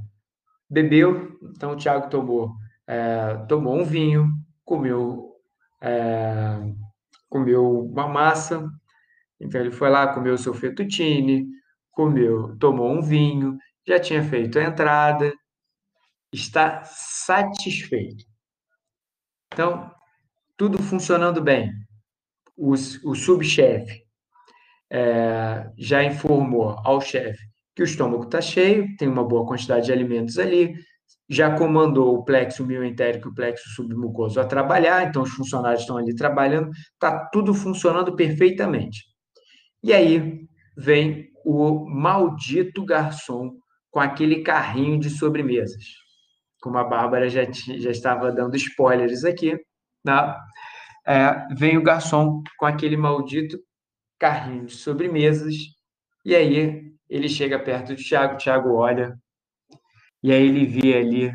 bebeu, então o Thiago tomou um vinho, comeu uma massa, então ele foi lá, comeu o seu fettuccine, tomou um vinho, já tinha feito a entrada, está satisfeito. Então, tudo funcionando bem. O subchefe já informou ao chefe que o estômago está cheio, tem uma boa quantidade de alimentos ali, já comandou o plexo mioentérico e o plexo submucoso a trabalhar, então os funcionários estão ali trabalhando, está tudo funcionando perfeitamente. E aí vem o maldito garçom com aquele carrinho de sobremesas. Como a Bárbara já estava dando spoilers aqui, tá? Vem o garçom com aquele maldito carrinho de sobremesas, e aí ele chega perto do Thiago, o Thiago olha, e aí ele vê ali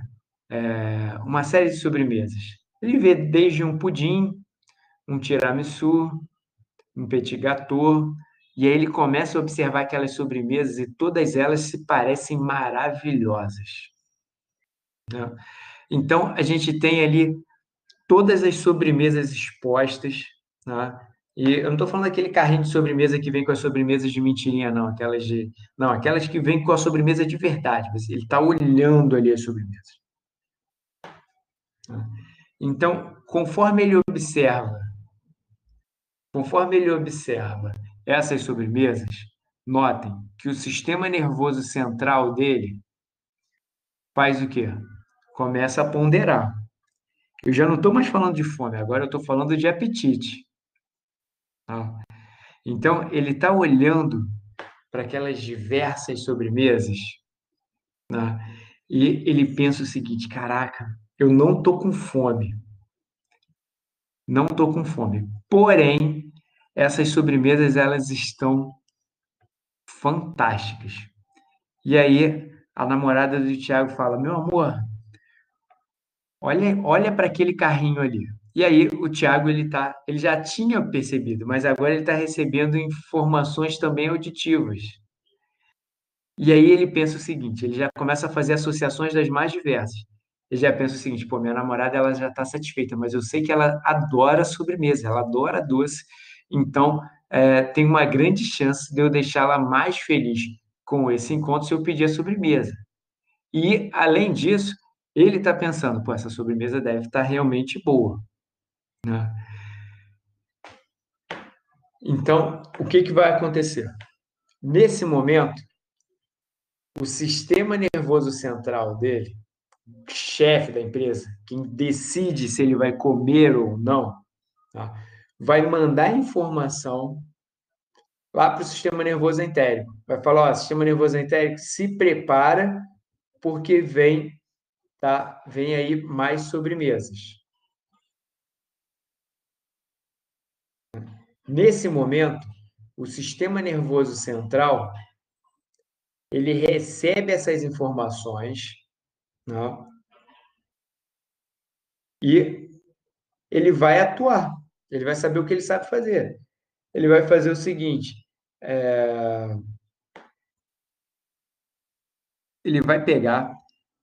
uma série de sobremesas. Ele vê desde um pudim, um tiramisu, um petit gâteau, e aí ele começa a observar aquelas sobremesas e todas elas se parecem maravilhosas, né? Então, a gente tem ali todas as sobremesas expostas, né? E eu não estou falando daquele carrinho de sobremesa que vem com as sobremesas de mentirinha, não. Não, aquelas que vêm com a sobremesa de verdade. Ele está olhando ali as sobremesas. Então, conforme ele observa essas sobremesas, notem que o sistema nervoso central dele faz o quê? Começa a ponderar. Eu já não estou mais falando de fome, agora eu estou falando de apetite. Tá? Então, ele está olhando para aquelas diversas sobremesas, né? E ele pensa o seguinte: caraca, eu não estou com fome, não estou com fome. Porém, essas sobremesas elas estão fantásticas. E aí a namorada do Thiago fala: meu amor, olha para aquele carrinho ali. E aí o Thiago ele já tinha percebido, mas agora ele está recebendo informações também auditivas. E aí ele pensa o seguinte, ele já começa a fazer associações das mais diversas. Ele já pensa o seguinte, pô, minha namorada ela já está satisfeita, mas eu sei que ela adora sobremesa, ela adora doce, então tem uma grande chance de eu deixá-la mais feliz com esse encontro se eu pedir a sobremesa. E, além disso, ele está pensando, pô, essa sobremesa deve estar realmente boa, né? Então, o que que vai acontecer? Nesse momento, o sistema nervoso central dele, chefe da empresa, quem decide se ele vai comer ou não, tá? Vai mandar informação lá para o sistema nervoso entérico. Vai falar, ó, sistema nervoso entérico, se prepara porque vem aí mais sobremesas. Nesse momento, o sistema nervoso central, ele recebe essas informações, né? E ele vai atuar. Ele vai saber o que ele sabe fazer. Ele vai fazer o seguinte: é, ele vai pegar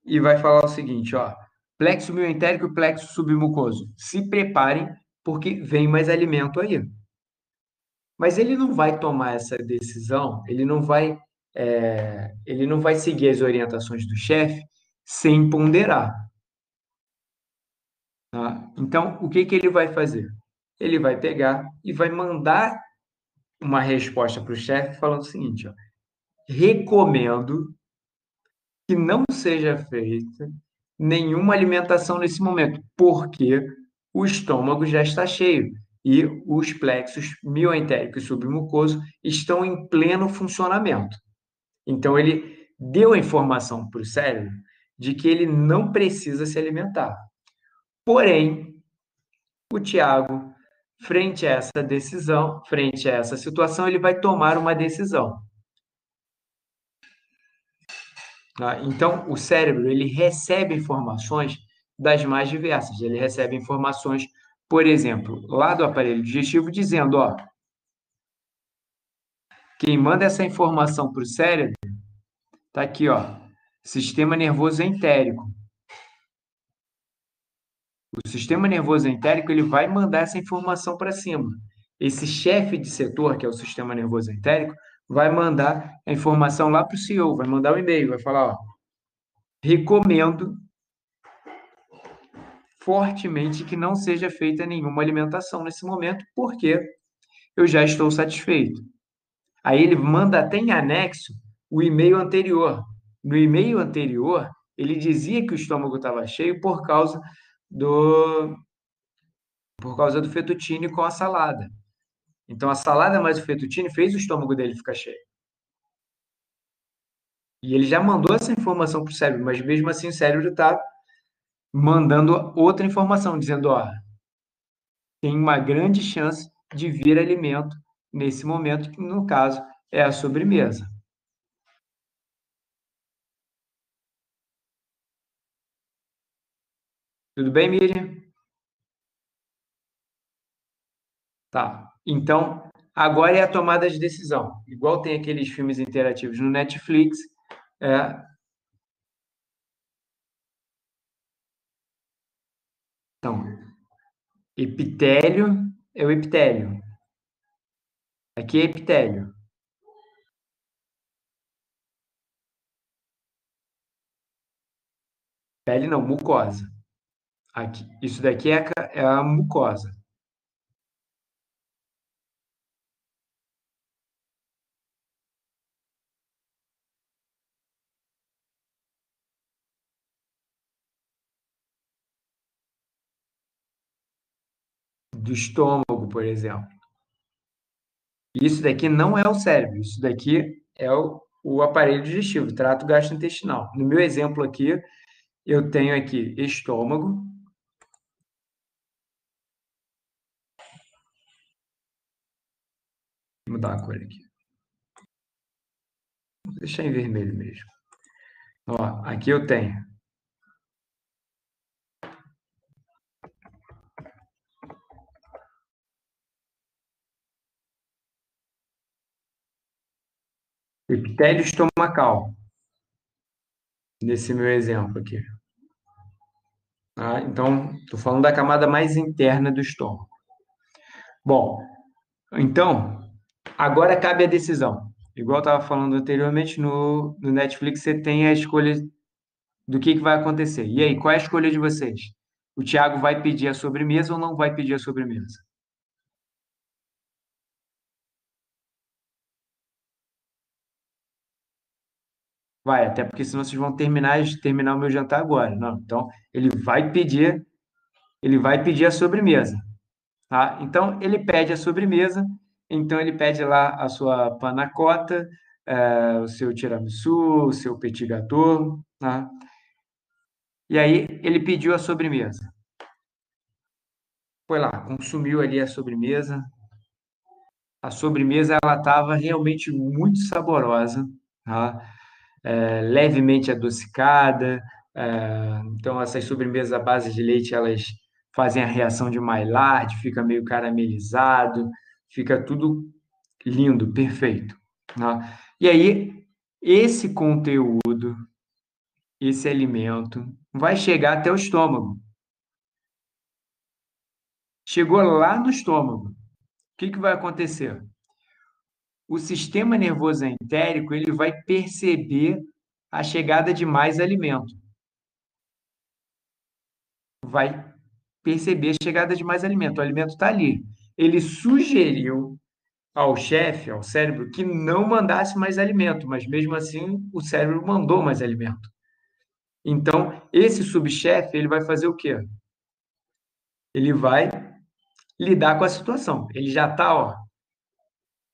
e vai falar o seguinte, ó, plexo mioentérico e plexo submucoso, se preparem porque vem mais alimento aí. Mas ele não vai tomar essa decisão, ele não vai seguir as orientações do chefe sem ponderar, tá? Então, o que que ele vai fazer? Ele vai pegar e vai mandar uma resposta para o chefe falando o seguinte, ó, recomendo que não seja feita nenhuma alimentação nesse momento, porque o estômago já está cheio e os plexos mioentérico e submucoso estão em pleno funcionamento. Então, ele deu a informação para o cérebro de que ele não precisa se alimentar. Porém, o Tiago, frente a essa situação, ele vai tomar uma decisão. Tá? Então, o cérebro ele recebe informações das mais diversas. Ele recebe informações, por exemplo, lá do aparelho digestivo, dizendo, ó, quem manda essa informação para o cérebro está aqui, ó, sistema nervoso entérico. O sistema nervoso entérico ele vai mandar essa informação para cima. Esse chefe de setor, que é o sistema nervoso entérico, vai mandar a informação lá para o CEO, vai mandar o e-mail, vai falar, ó, recomendo fortemente que não seja feita nenhuma alimentação nesse momento, porque eu já estou satisfeito. Aí ele manda até em anexo o e-mail anterior. No e-mail anterior, ele dizia que o estômago estava cheio do, por causa do fettuccine com a salada. Então, a salada mais o fettuccine fez o estômago dele ficar cheio. E ele já mandou essa informação para o cérebro, mas mesmo assim o cérebro está mandando outra informação, dizendo, ó, tem uma grande chance de vir alimento nesse momento, que no caso é a sobremesa. Tudo bem, Miriam? Tá. Então, agora é a tomada de decisão. Igual tem aqueles filmes interativos no Netflix, é, então, epitélio é o epitélio. Aqui é epitélio. Pele não, mucosa. Aqui, isso daqui é a mucosa. Do estômago, por exemplo. Isso daqui não é o cérebro, isso daqui é o aparelho digestivo, o trato gastrointestinal. No meu exemplo aqui, eu tenho aqui estômago. Vou mudar a cor aqui. Vou deixar em vermelho mesmo. Ó, aqui eu tenho epitélio estomacal, nesse meu exemplo aqui. Tá? Então, estou falando da camada mais interna do estômago. Bom, então, agora cabe a decisão. Igual eu estava falando anteriormente, no Netflix você tem a escolha do que vai acontecer. E aí, qual é a escolha de vocês? O Thiago vai pedir a sobremesa ou não vai pedir a sobremesa? Vai, até porque senão vocês vão terminar o meu jantar agora. Não, então ele vai pedir a sobremesa, tá? Então ele pede a sobremesa, então ele pede lá a sua panna cotta, o seu tiramisu, o seu petit gâteau, tá? E aí ele pediu a sobremesa. Foi lá, consumiu ali a sobremesa. A sobremesa ela estava realmente muito saborosa, tá? Levemente adocicada. Então, essas sobremesas à base de leite, elas fazem a reação de Maillard, fica meio caramelizado, fica tudo lindo, perfeito. Tá? E aí, esse conteúdo, esse alimento, vai chegar até o estômago. Chegou lá no estômago. O que vai acontecer? O sistema nervoso entérico ele vai perceber a chegada de mais alimento. Vai perceber a chegada de mais alimento. O alimento está ali. Ele sugeriu ao chefe, ao cérebro, que não mandasse mais alimento, mas mesmo assim o cérebro mandou mais alimento. Então, esse subchefe, ele vai fazer o quê? Ele vai lidar com a situação. Ele já está, ó,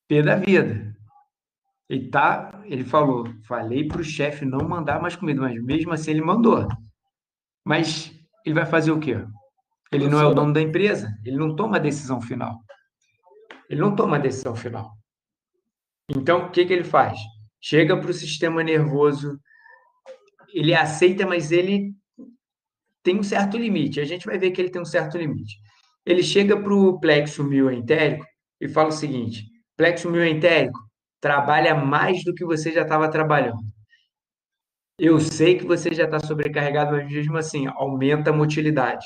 pé da vida. Ele falou, falei para o chefe não mandar mais comida, mas mesmo assim ele mandou. Mas ele vai fazer o quê? Ele não é o Professor, dono da empresa, ele não toma a decisão final. Ele não toma a decisão final. Então, o que ele faz? Chega para o sistema nervoso, ele aceita, mas ele tem um certo limite. A gente vai ver que ele tem um certo limite. Ele chega para o plexo mioentérico e fala o seguinte: plexo mioentérico trabalha mais do que você já estava trabalhando. Eu sei que você já está sobrecarregado, mas mesmo assim, aumenta a motilidade.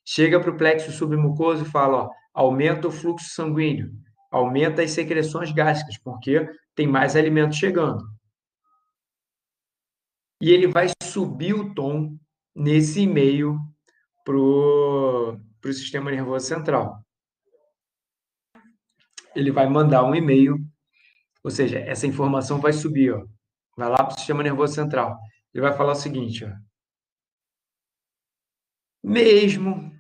Chega para o plexo submucoso e fala, ó, aumenta o fluxo sanguíneo, aumenta as secreções gástricas, porque tem mais alimento chegando. E ele vai subir o tom nesse e-mail para o sistema nervoso central. Ele vai mandar um e-mail, ou seja, essa informação vai subir, ó, vai lá para o sistema nervoso central. Ele vai falar o seguinte, ó, mesmo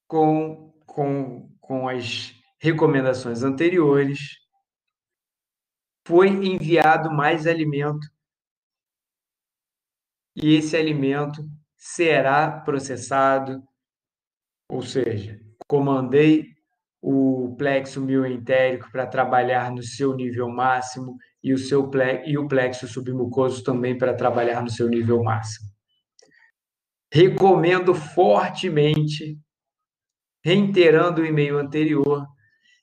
com as recomendações anteriores, foi enviado mais alimento e esse alimento será processado, ou seja, comandei o plexo mioentérico para trabalhar no seu nível máximo e o plexo submucoso também para trabalhar no seu nível máximo. Recomendo fortemente, reiterando o e-mail anterior,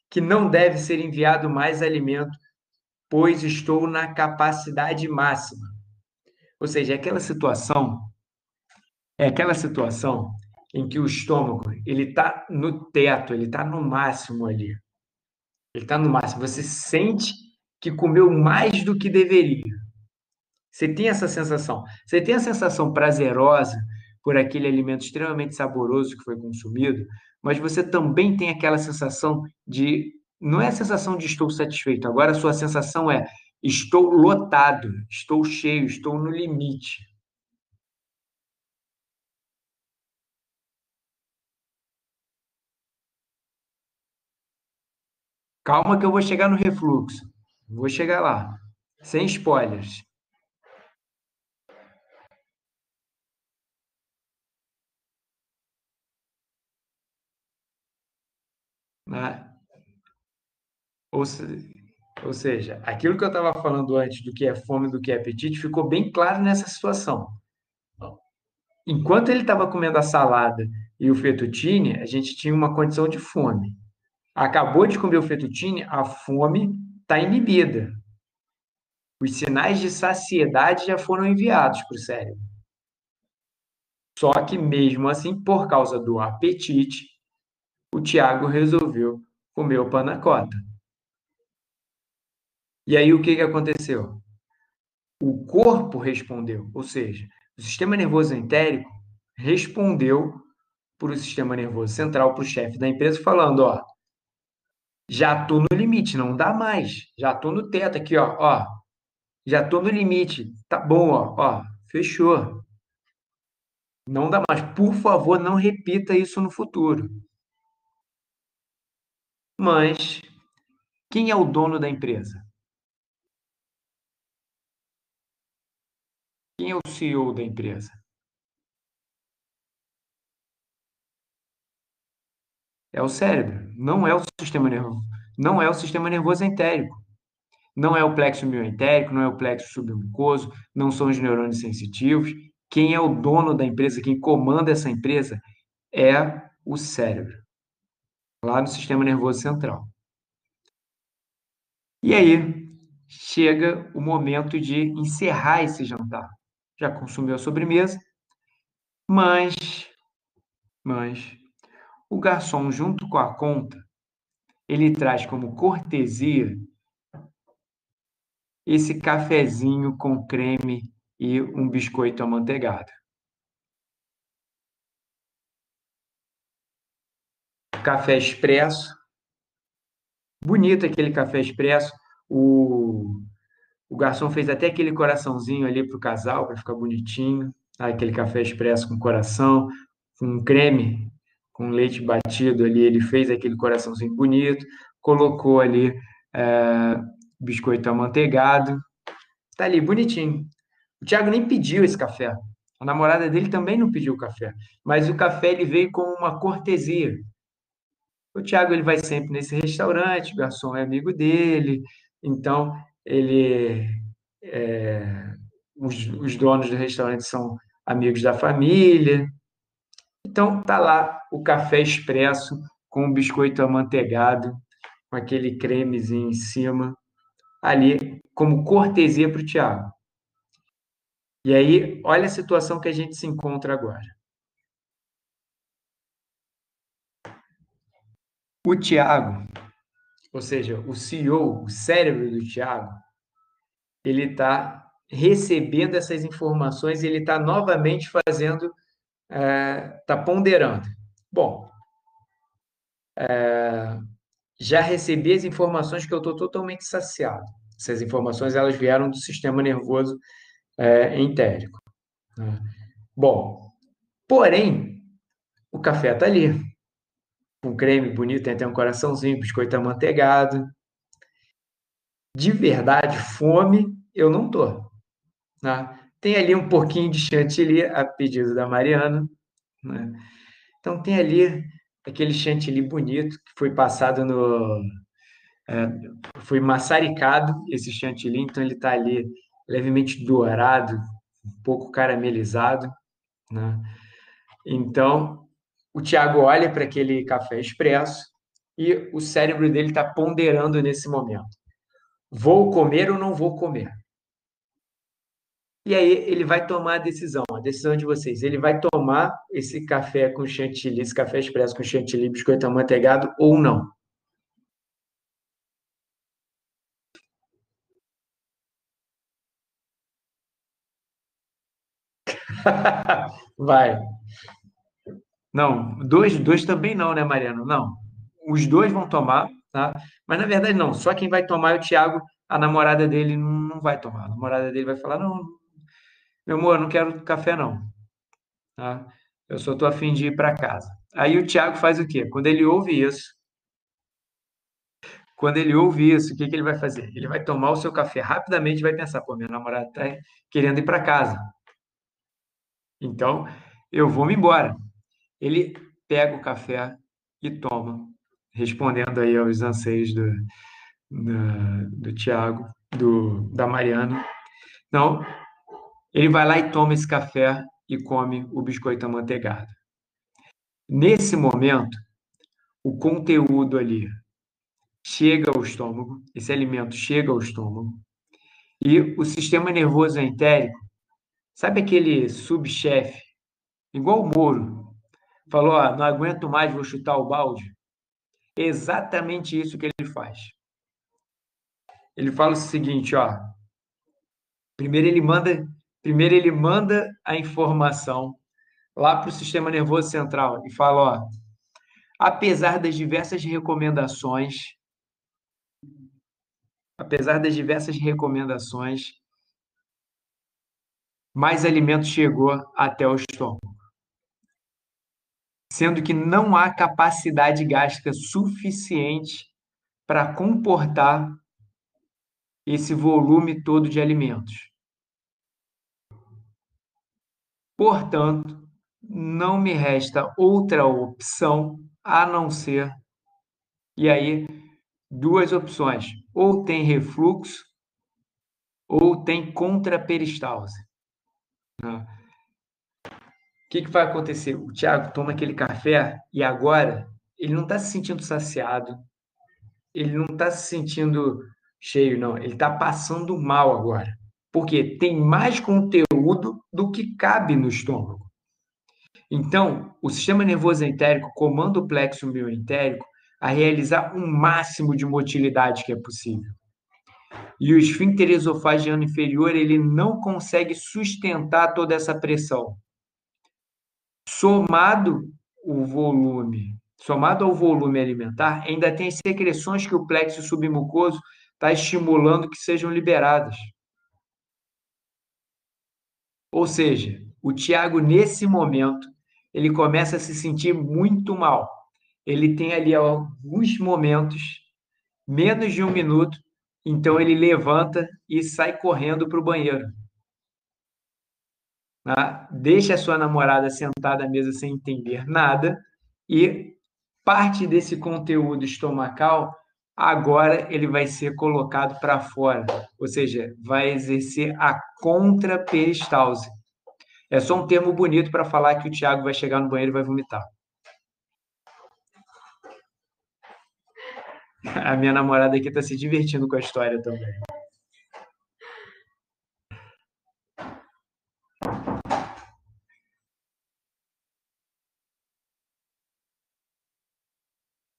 que não deve ser enviado mais alimento, pois estou na capacidade máxima. Ou seja, é aquela situação em que o estômago ele está no teto, ele está no máximo ali. Ele está no máximo. Você sente que comeu mais do que deveria. Você tem essa sensação. Você tem a sensação prazerosa por aquele alimento extremamente saboroso que foi consumido, mas você também tem aquela sensação de. Não é a sensação de estou satisfeito, agora a sua sensação é estou lotado, estou cheio, estou no limite. Calma que eu vou chegar no refluxo. Vou chegar lá. Sem spoilers. Né? Ou, se- ou seja, aquilo que eu estava falando antes do que é fome, do que é apetite, ficou bem claro nessa situação. Enquanto ele estava comendo a salada e o fettuccine, a gente tinha uma condição de fome. Acabou de comer o fettuccine, a fome está inibida. Os sinais de saciedade já foram enviados para o cérebro. Só que mesmo assim, por causa do apetite, o Tiago resolveu comer o panna cotta. E aí o que que aconteceu? O corpo respondeu, ou seja, o sistema nervoso entérico respondeu para o sistema nervoso central, para o chefe da empresa, falando, ó, já estou no limite, não dá mais, já estou no teto aqui, ó, já estou no limite, tá bom, ó, fechou, não dá mais, por favor, não repita isso no futuro. Mas quem é o dono da empresa? Quem é o CEO da empresa? É o cérebro, não é o sistema nervoso, não é o sistema nervoso entérico. Não é o plexo mioentérico, não é o plexo submucoso, não são os neurônios sensitivos. Quem é o dono da empresa, quem comanda essa empresa é o cérebro, lá no sistema nervoso central. E aí chega o momento de encerrar esse jantar. Já consumiu a sobremesa, mas, mas o garçom, junto com a conta, ele traz como cortesia esse cafezinho com creme e um biscoito amanteigado. Café expresso, bonito aquele café expresso. O, o garçom fez até aquele coraçãozinho ali para o casal, para ficar bonitinho. Tá? Aquele café expresso com coração, com creme, com leite batido ali. Ele fez aquele coraçãozinho bonito, colocou ali é, biscoito amanteigado. Tá ali, bonitinho. O Thiago nem pediu esse café. A namorada dele também não pediu o café. Mas o café ele veio como uma cortesia. O Thiago ele vai sempre nesse restaurante, o garçom é amigo dele, então ele os donos do restaurante são amigos da família. Então tá lá o café expresso com o biscoito amanteigado, com aquele cremezinho em cima, ali como cortesia para o Thiago. E aí, olha a situação que a gente se encontra agora. O Thiago, ou seja, o CEO, o cérebro do Thiago, ele está recebendo essas informações e ele está novamente fazendo, está ponderando. Bom, já recebi as informações que eu estou totalmente saciado. Essas informações elas vieram do sistema nervoso entérico. Né? Bom, porém, o café está ali, com creme bonito, tem até um coraçãozinho, biscoito amanteigado. De verdade, fome eu não tô. Né? Tem ali um pouquinho de chantilly a pedido da Mariana. Né? Então tem ali aquele chantilly bonito que foi passado no, foi maçaricado esse chantilly, então ele está ali levemente dourado, um pouco caramelizado, né? Então o Tiago olha para aquele café expresso e o cérebro dele está ponderando nesse momento: vou comer ou não vou comer? E aí ele vai tomar a decisão de vocês. Ele vai tomar esse café com chantilly, esse café expresso com chantilly, biscoito amanteigado ou não? Vai. Não, dois também não, né, Mariano? Não. Os dois vão tomar, tá? Mas na verdade não. Só quem vai tomar é o Thiago. A namorada dele não vai tomar. A namorada dele vai falar: Não, meu amor, não quero café não, tá? Eu só tô a fim de ir para casa. Aí o Thiago faz o quê? Quando ele ouve isso, o que que ele vai fazer? Ele vai tomar o seu café rapidamente e vai pensar: Pô, minha namorada tá querendo ir para casa. Então, eu vou me embora. Ele pega o café e toma, respondendo aí aos anseios do Tiago, da Mariana. Não, ele vai lá e toma esse café e come o biscoito amanteigado. Nesse momento, o conteúdo ali chega ao estômago, esse alimento chega ao estômago, e o sistema nervoso entérico, sabe aquele subchefe, igual o Moro, falou: não aguento mais, vou chutar o balde? É exatamente isso que ele faz. Ele fala o seguinte, ó, primeiro ele manda, primeiro ele manda a informação lá para o sistema nervoso central e fala, ó, apesar das diversas recomendações, apesar das diversas recomendações, mais alimento chegou até o estômago, sendo que não há capacidade gástrica suficiente para comportar esse volume todo de alimentos. Portanto, não me resta outra opção a não ser, e aí, duas opções: ou tem refluxo ou tem contraperistalse. Né? O que que vai acontecer? O Thiago toma aquele café e agora ele não está se sentindo saciado, ele não está se sentindo cheio, não. Ele está passando mal agora. Porque tem mais conteúdo do que cabe no estômago. Então, o sistema nervoso entérico comanda o plexo mioentérico a realizar um máximo de motilidade que é possível. E o esfíncter esofagiano inferior, ele não consegue sustentar toda essa pressão. Somado somado ao volume alimentar, ainda tem secreções que o plexo submucoso está estimulando que sejam liberadas. Ou seja, o Tiago, nesse momento, ele começa a se sentir muito mal. Ele tem ali alguns momentos, menos de um minuto, então ele levanta e sai correndo para o banheiro. Tá? Deixa a sua namorada sentada à mesa sem entender nada e parte desse conteúdo estomacal agora ele vai ser colocado para fora, ou seja, vai exercer a contraperistalse. É só um termo bonito para falar que o Thiago vai chegar no banheiro e vai vomitar. A minha namorada aqui está se divertindo com a história também.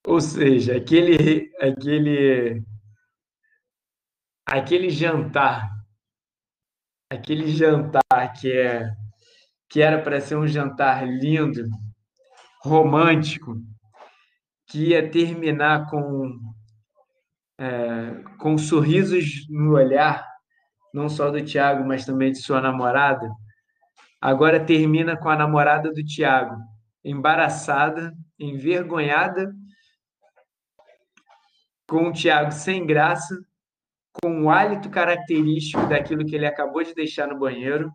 Ou seja, aquele jantar, aquele jantar que era para ser um jantar lindo, romântico, que ia terminar com sorrisos no olhar, não só do Tiago, mas também de sua namorada, agora termina com a namorada do Tiago, embaraçada, envergonhada, com o Tiago sem graça, com o hálito característico daquilo que ele acabou de deixar no banheiro,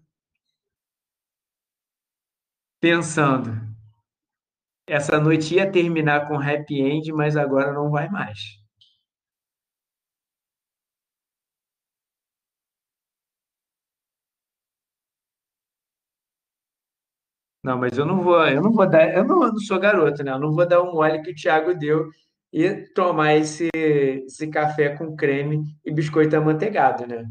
pensando, essa noite ia terminar com happy end, mas agora não vai mais. Não, mas eu não sou garoto, né? Eu não vou dar um mole que o Thiago deu e tomar esse café com creme e biscoito amanteigado, né?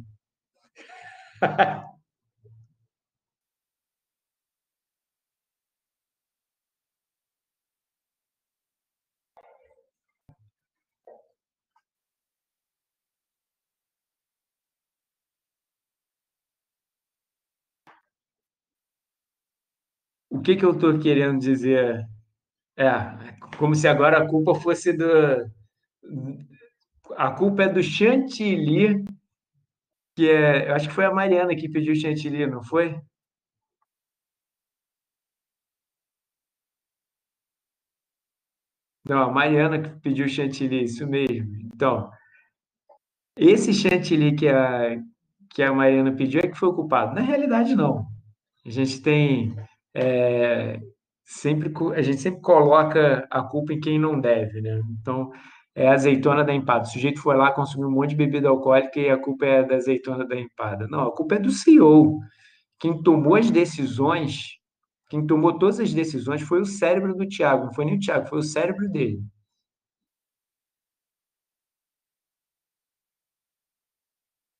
o que que eu estou querendo dizer? É, como se agora a culpa fosse do. A culpa é do chantilly, que é. Eu acho que foi a Mariana que pediu chantilly, não foi? Não, a Mariana que pediu chantilly, isso mesmo. Então, esse chantilly que a Mariana pediu é que foi o culpado. Na realidade, não. A gente tem. é, a gente sempre coloca a culpa em quem não deve, né? Então, é a azeitona da empada. O sujeito foi lá, consumiu um monte de bebida alcoólica e a culpa é da azeitona da empada. Não, a culpa é do CEO. Quem tomou as decisões, quem tomou todas as decisões foi o cérebro do Thiago. Não foi nem o Thiago, foi o cérebro dele.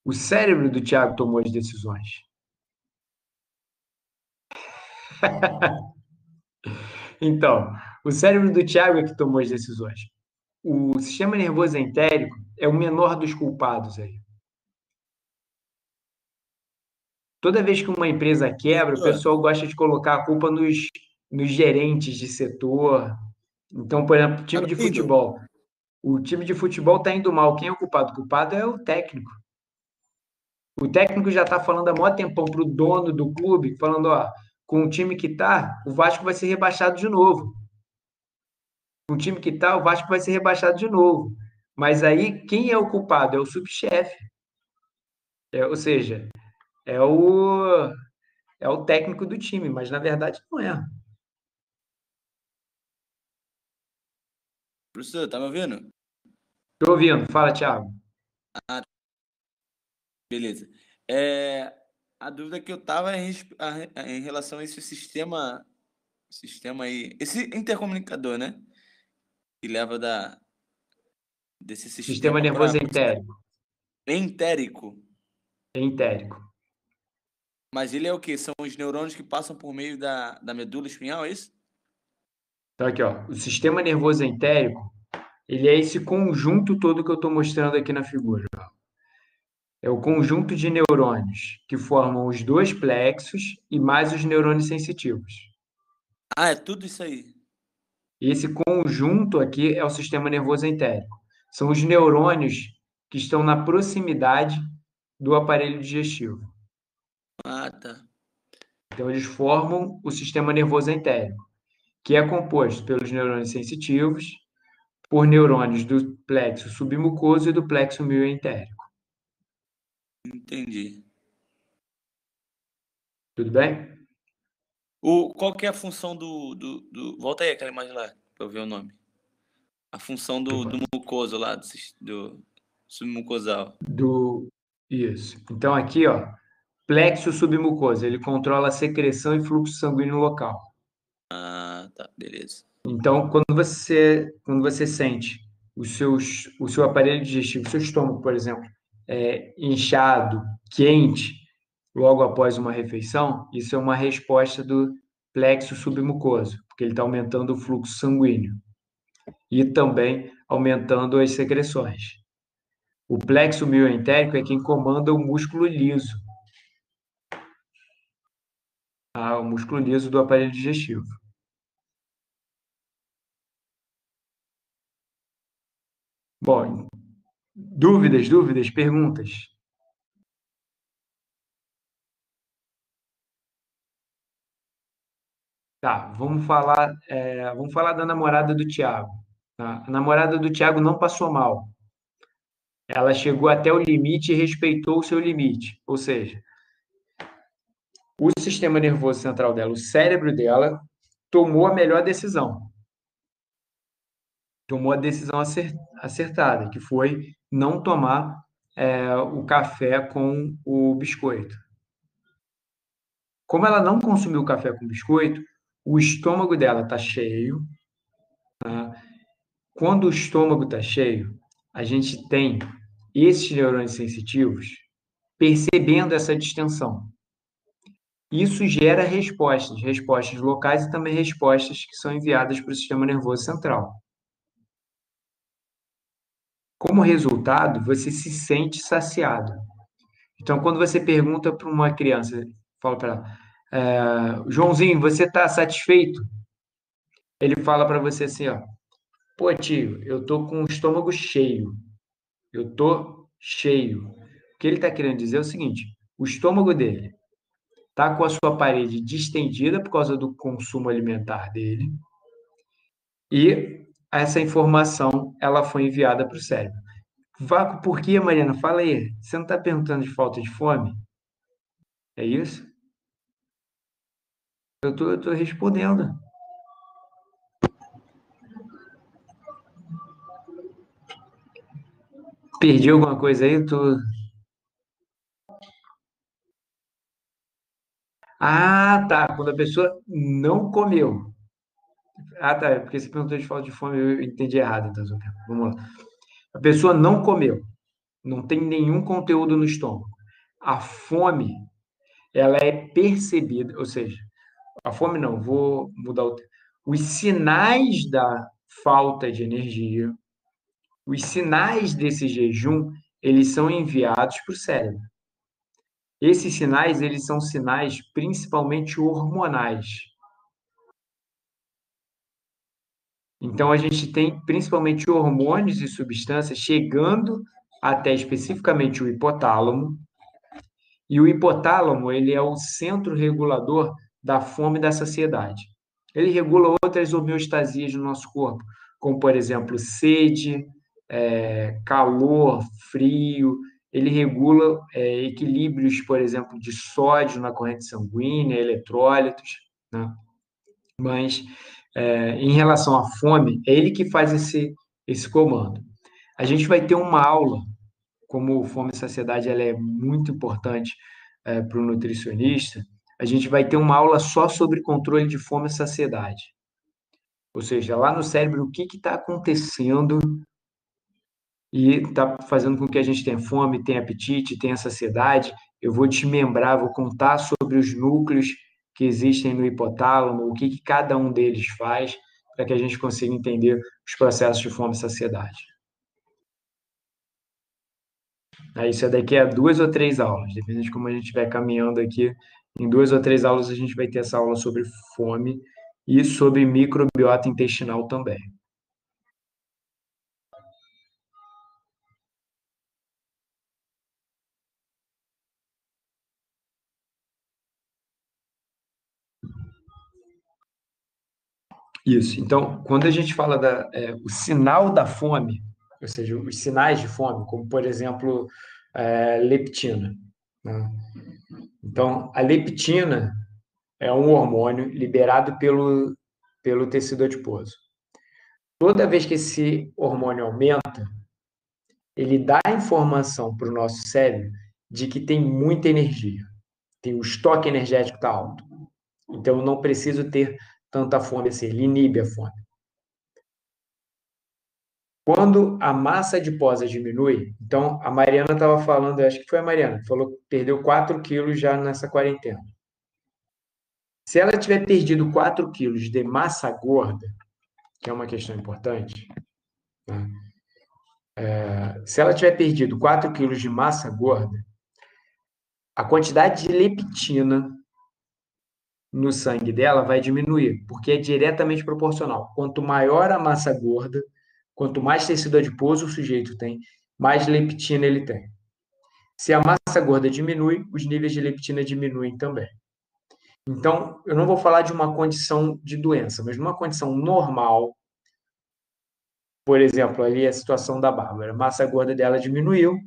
O cérebro do Thiago tomou as decisões. Então, o cérebro do Thiago é que tomou as decisões. O sistema nervoso entérico é o menor dos culpados aí. Toda vez que uma empresa quebra, o Professor, pessoal gosta de colocar a culpa nos gerentes de setor. Então, por exemplo, tá time me de ouvindo? futebol. O time de futebol está indo mal. Quem é o culpado? O culpado é o técnico. O técnico já está falando há maior tempão para o dono do clube, falando, ó, com o time que tá, o Vasco vai ser rebaixado de novo. Com o time que tá, o Vasco vai ser rebaixado de novo. Mas aí, quem é o culpado? É o subchefe. Ou seja, é o, é o técnico do time, mas na verdade não é. Professor, tá me ouvindo? Tô ouvindo. Fala, Thiago. Ah, beleza. É, a dúvida que eu tava em relação a esse sistema aí, esse intercomunicador, né? Que leva desse Sistema sistema para nervoso entérico. entérico. Entérico. Mas ele é o quê? São os neurônios que passam por meio da medula espinhal, é isso? Então, aqui, ó. O sistema nervoso entérico, ele é esse conjunto todo que eu estou mostrando aqui na figura. É o conjunto de neurônios que formam os dois plexos e mais os neurônios sensitivos. Ah, é tudo isso aí. Esse conjunto aqui é o sistema nervoso entérico. São os neurônios que estão na proximidade do aparelho digestivo. Ah, tá. Então, eles formam o sistema nervoso entérico, que é composto pelos neurônios sensitivos, por neurônios do plexo submucoso e do plexo mioentérico. Entendi. Tudo bem? Qual que é a função Volta aí aquela imagem lá, pra eu ver o nome. A função do mucoso lá, do submucosal. Do Isso. Então aqui, ó, plexo submucoso, ele controla a secreção e fluxo sanguíneo local. Ah, tá, beleza. Então, quando você sente o seu aparelho digestivo, o seu estômago, por exemplo, inchado, quente, logo após uma refeição, isso é uma resposta do plexo submucoso, porque ele está aumentando o fluxo sanguíneo e também aumentando as secreções. O plexo mioentérico é quem comanda o músculo liso, tá? O músculo liso do aparelho digestivo. Bom, dúvidas, perguntas? Tá, vamos falar da namorada do Thiago. Tá? A namorada do Thiago não passou mal. Ela chegou até o limite e respeitou o seu limite. Ou seja, o sistema nervoso central dela, o cérebro dela, tomou a melhor decisão. Tomou a decisão acertada, que foi não tomar o café com o biscoito. Como ela não consumiu café com biscoito, o estômago dela está cheio. Quando o estômago está cheio, a gente tem esses neurônios sensitivos percebendo essa distensão. Isso gera respostas locais e também respostas que são enviadas para o sistema nervoso central. Como resultado, você se sente saciado. Então, quando você pergunta para uma criança, fala para ela, Joãozinho, você está satisfeito? Ele fala para você assim, ó, pô, tio, eu tô com o estômago cheio, eu tô cheio. O que ele está querendo dizer é o seguinte, o estômago dele está com a sua parede distendida por causa do consumo alimentar dele, e essa informação ela foi enviada para o cérebro. Vácuo, por quê, Mariana? Fala aí. Você não está perguntando de falta de fome? É isso? Eu tô respondendo. Perdi alguma coisa aí? Ah, tá. Quando a pessoa não comeu. Ah, tá. Porque você perguntou de falta de fome, eu entendi errado, então. Vamos lá. A pessoa não comeu. Não tem nenhum conteúdo no estômago. A fome, ela é percebida, ou seja, a fome não, vou mudar o termo. Os sinais da falta de energia, os sinais desse jejum, eles são enviados para o cérebro. Esses sinais, eles são sinais principalmente hormonais. Então, a gente tem principalmente hormônios e substâncias chegando até especificamente o hipotálamo, e o hipotálamo, ele é o centro regulador da fome e da saciedade. Ele regula outras homeostasias no nosso corpo, como, por exemplo, sede, calor, frio. Ele regula equilíbrios, por exemplo, de sódio na corrente sanguínea, eletrólitos, né? Mas, em relação à fome, é ele que faz esse comando. A gente vai ter uma aula, como fome e saciedade ela é muito importante para o nutricionista, a gente vai ter uma aula só sobre controle de fome e saciedade. Ou seja, lá no cérebro, o que está acontecendo e está fazendo com que a gente tenha fome, tenha apetite, tenha saciedade. Eu vou desmembrar, vou contar sobre os núcleos que existem no hipotálamo, o que cada um deles faz, para que a gente consiga entender os processos de fome e saciedade. Isso é daqui a 2 ou 3 aulas, dependendo de como a gente estiver caminhando aqui. Em 2 ou 3 aulas a gente vai ter essa aula sobre fome e sobre microbiota intestinal também. Isso. Então, quando a gente fala o sinal da fome, ou seja, os sinais de fome, como por exemplo, leptina, né? Então, a leptina é um hormônio liberado pelo tecido adiposo. Toda vez que esse hormônio aumenta, ele dá informação para o nosso cérebro de que tem muita energia, tem o estoque energético está alto. Então, eu não preciso ter tanta fome assim, ele inibe a fome. Quando a massa adiposa diminui, então a Mariana estava falando, acho que foi a Mariana, falou que perdeu 4 quilos já nessa quarentena. Se ela tiver perdido 4 quilos de massa gorda, que é uma questão importante, né? Se ela tiver perdido 4 quilos de massa gorda, a quantidade de leptina no sangue dela vai diminuir, porque é diretamente proporcional. Quanto maior a massa gorda, quanto mais tecido adiposo o sujeito tem, mais leptina ele tem. Se a massa gorda diminui, os níveis de leptina diminuem também. Então, eu não vou falar de uma condição de doença, mas numa condição normal, por exemplo, ali a situação da Bárbara, a massa gorda dela diminuiu,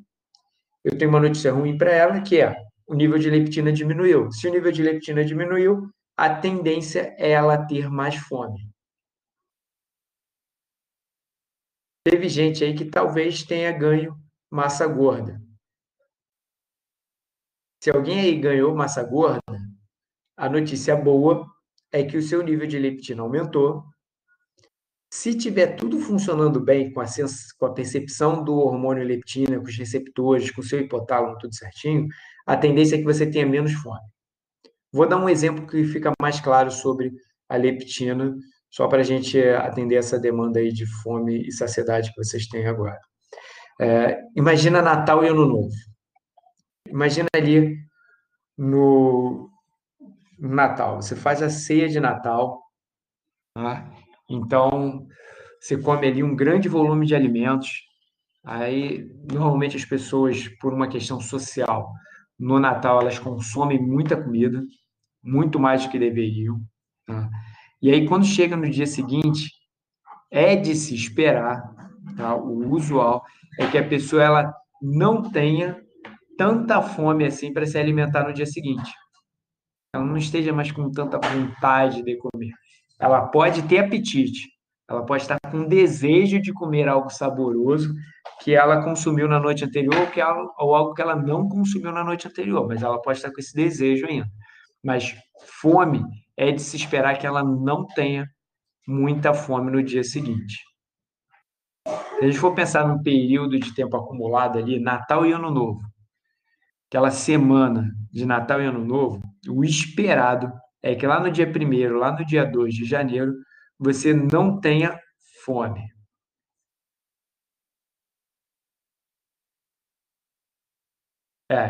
eu tenho uma notícia ruim para ela, que é o nível de leptina diminuiu. Se o nível de leptina diminuiu, a tendência é ela ter mais fome. Teve gente aí que talvez tenha ganho massa gorda. Se alguém aí ganhou massa gorda, a notícia boa é que o seu nível de leptina aumentou. Se tiver tudo funcionando bem com a percepção do hormônio leptina, com os receptores, com o seu hipotálamo, tudo certinho, a tendência é que você tenha menos fome. Vou dar um exemplo que fica mais claro sobre a leptina, só para a gente atender essa demanda aí de fome e saciedade que vocês têm agora. Imagina Natal e Ano Novo. Imagina ali Natal. Você faz a ceia de Natal, tá? Então, você come ali um grande volume de alimentos. Aí, normalmente, as pessoas, por uma questão social, no Natal, elas consomem muita comida, muito mais do que deveriam, tá? E aí, quando chega no dia seguinte, é de se esperar, tá? O usual é que a pessoa ela não tenha tanta fome assim para se alimentar no dia seguinte. Ela não esteja mais com tanta vontade de comer. Ela pode ter apetite, ela pode estar com desejo de comer algo saboroso que ela consumiu na noite anterior ou algo que ela não consumiu na noite anterior, mas ela pode estar com esse desejo ainda. Mas fome é de se esperar que ela não tenha muita fome no dia seguinte. Se a gente for pensar num período de tempo acumulado ali, Natal e Ano Novo, aquela semana de Natal e Ano Novo, o esperado é que lá no dia 1º, lá no dia 2 de janeiro, você não tenha fome.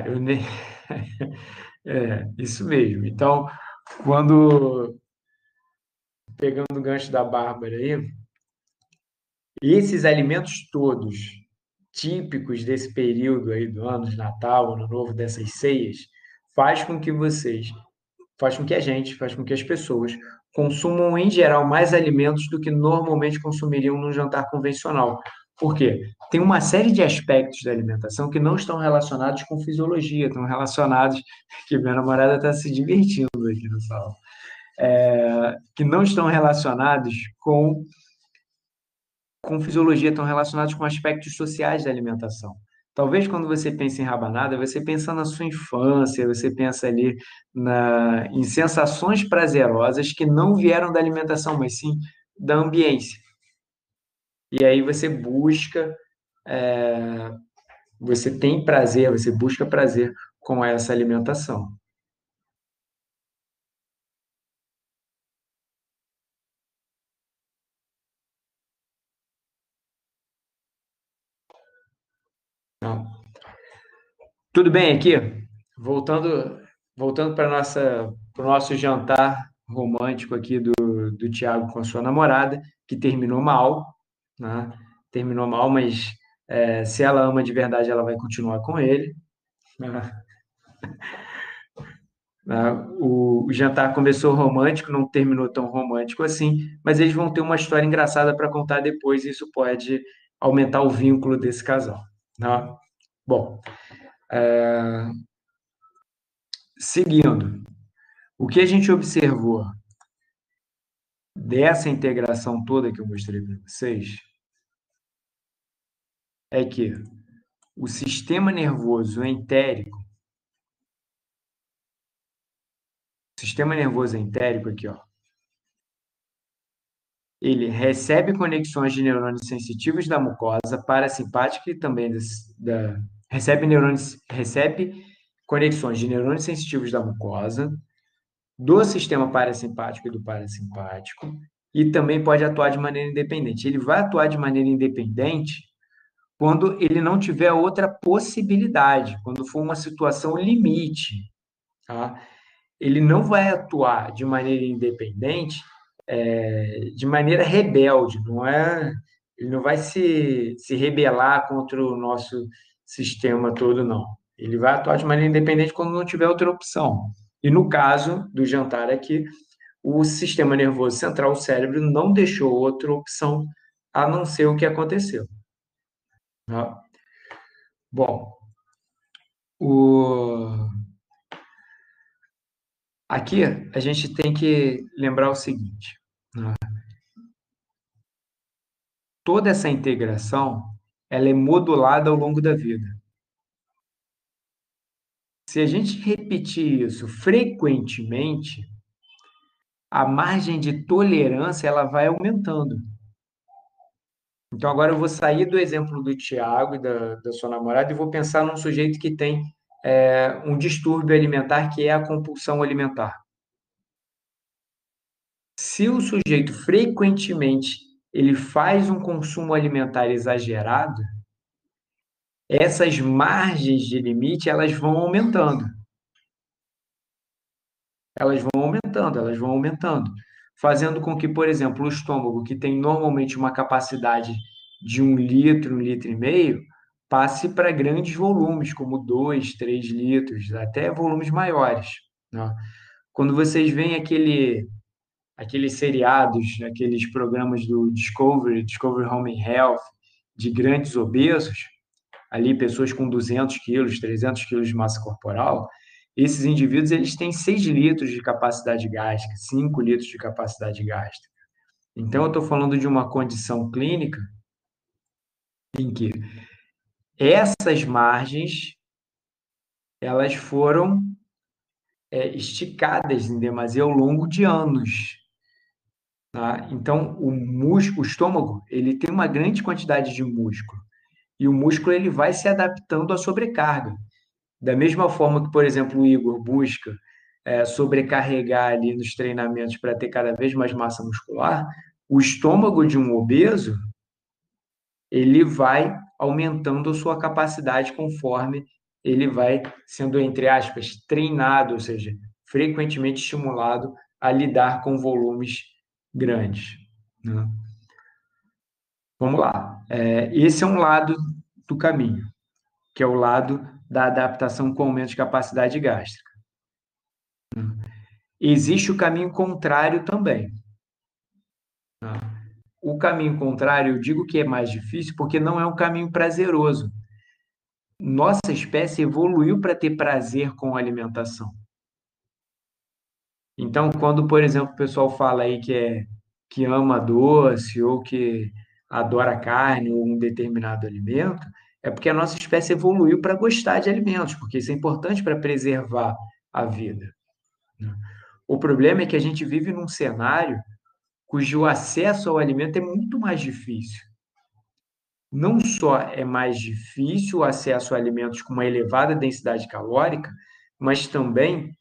Eu nem... isso mesmo. Então, quando, pegando o gancho da Bárbara aí, esses alimentos todos típicos desse período aí do ano de Natal, Ano Novo, dessas ceias, faz com que vocês faz com que a gente, faz com que as pessoas consumam, em geral, mais alimentos do que normalmente consumiriam num jantar convencional. Por quê? Tem uma série de aspectos da alimentação que não estão relacionados com fisiologia, estão relacionados, que minha namorada está se divertindo aqui no salão, que não estão relacionados com fisiologia, estão relacionados com aspectos sociais da alimentação. Talvez quando você pensa em rabanada, você pensa na sua infância, você pensa ali em sensações prazerosas que não vieram da alimentação, mas sim da ambiência. E aí você tem prazer, você busca prazer com essa alimentação. Então, tudo bem aqui? Voltando, voltando para o nosso jantar romântico aqui do Tiago com a sua namorada, que terminou mal, né? Terminou mal, mas se ela ama de verdade, ela vai continuar com ele, né? O jantar começou romântico, não terminou tão romântico assim, mas eles vão ter uma história engraçada para contar depois, e isso pode aumentar o vínculo desse casal, né? Bom, seguindo, o que a gente observou dessa integração toda que eu mostrei para vocês é que o sistema nervoso entérico, aqui, ó, ele recebe conexões de neurônios sensitivos da mucosa parasimpática e também recebe conexões de neurônios sensitivos da mucosa, do sistema parasimpático e do parasimpático, e também pode atuar de maneira independente. Ele vai atuar de maneira independente quando ele não tiver outra possibilidade, quando for uma situação limite, tá? Ele não vai atuar de maneira independente, de maneira rebelde, não é? Ele não vai se rebelar contra o nosso sistema todo, não. Ele vai atuar de maneira independente quando não tiver outra opção. E no caso do jantar aqui, o sistema nervoso central, o cérebro, não deixou outra opção a não ser o que aconteceu, tá? Bom, o... aqui a gente tem que lembrar o seguinte, né? Toda essa integração ela é modulada ao longo da vida. Se a gente repetir isso frequentemente, a margem de tolerância ela vai aumentando. Então, agora eu vou sair do exemplo do Tiago e da sua namorada e vou pensar num sujeito que tem um distúrbio alimentar, que é a compulsão alimentar. Se o sujeito frequentemente ele faz um consumo alimentar exagerado, essas margens de limite elas vão aumentando. elas vão aumentando, fazendo com que, por exemplo, o estômago, que tem normalmente uma capacidade de 1 litro, 1,5 litro, passe para grandes volumes, como 2, 3 litros, até volumes maiores, né? Quando vocês veem aqueles seriados, aqueles programas do Discovery Home and Health, de grandes obesos, ali pessoas com 200 quilos, 300 quilos de massa corporal, esses indivíduos eles têm 6 litros de capacidade gástrica, 5 litros de capacidade gástrica. Então, eu estou falando de uma condição clínica em que essas margens elas foram esticadas em demasia ao longo de anos. Tá? Então, o estômago ele tem uma grande quantidade de músculo e o músculo ele vai se adaptando à sobrecarga. Da mesma forma que, por exemplo, o Igor busca sobrecarregar ali nos treinamentos para ter cada vez mais massa muscular, o estômago de um obeso ele vai aumentando a sua capacidade conforme ele vai sendo, entre aspas, treinado, ou seja, frequentemente estimulado a lidar com volumes grandes, né? Vamos lá. Esse é um lado do caminho, que é o lado da adaptação com aumento de capacidade gástrica. Existe o caminho contrário também, tá? O caminho contrário, eu digo que é mais difícil porque não é um caminho prazeroso. Nossa espécie evoluiu para ter prazer com a alimentação. Então, quando, por exemplo, o pessoal fala aí que ama doce ou que adora carne ou um determinado alimento, é porque a nossa espécie evoluiu para gostar de alimentos, porque isso é importante para preservar a vida, né? O problema é que a gente vive num cenário cujo acesso ao alimento é muito mais difícil. Não só é mais difícil o acesso a alimentos com uma elevada densidade calórica, mas também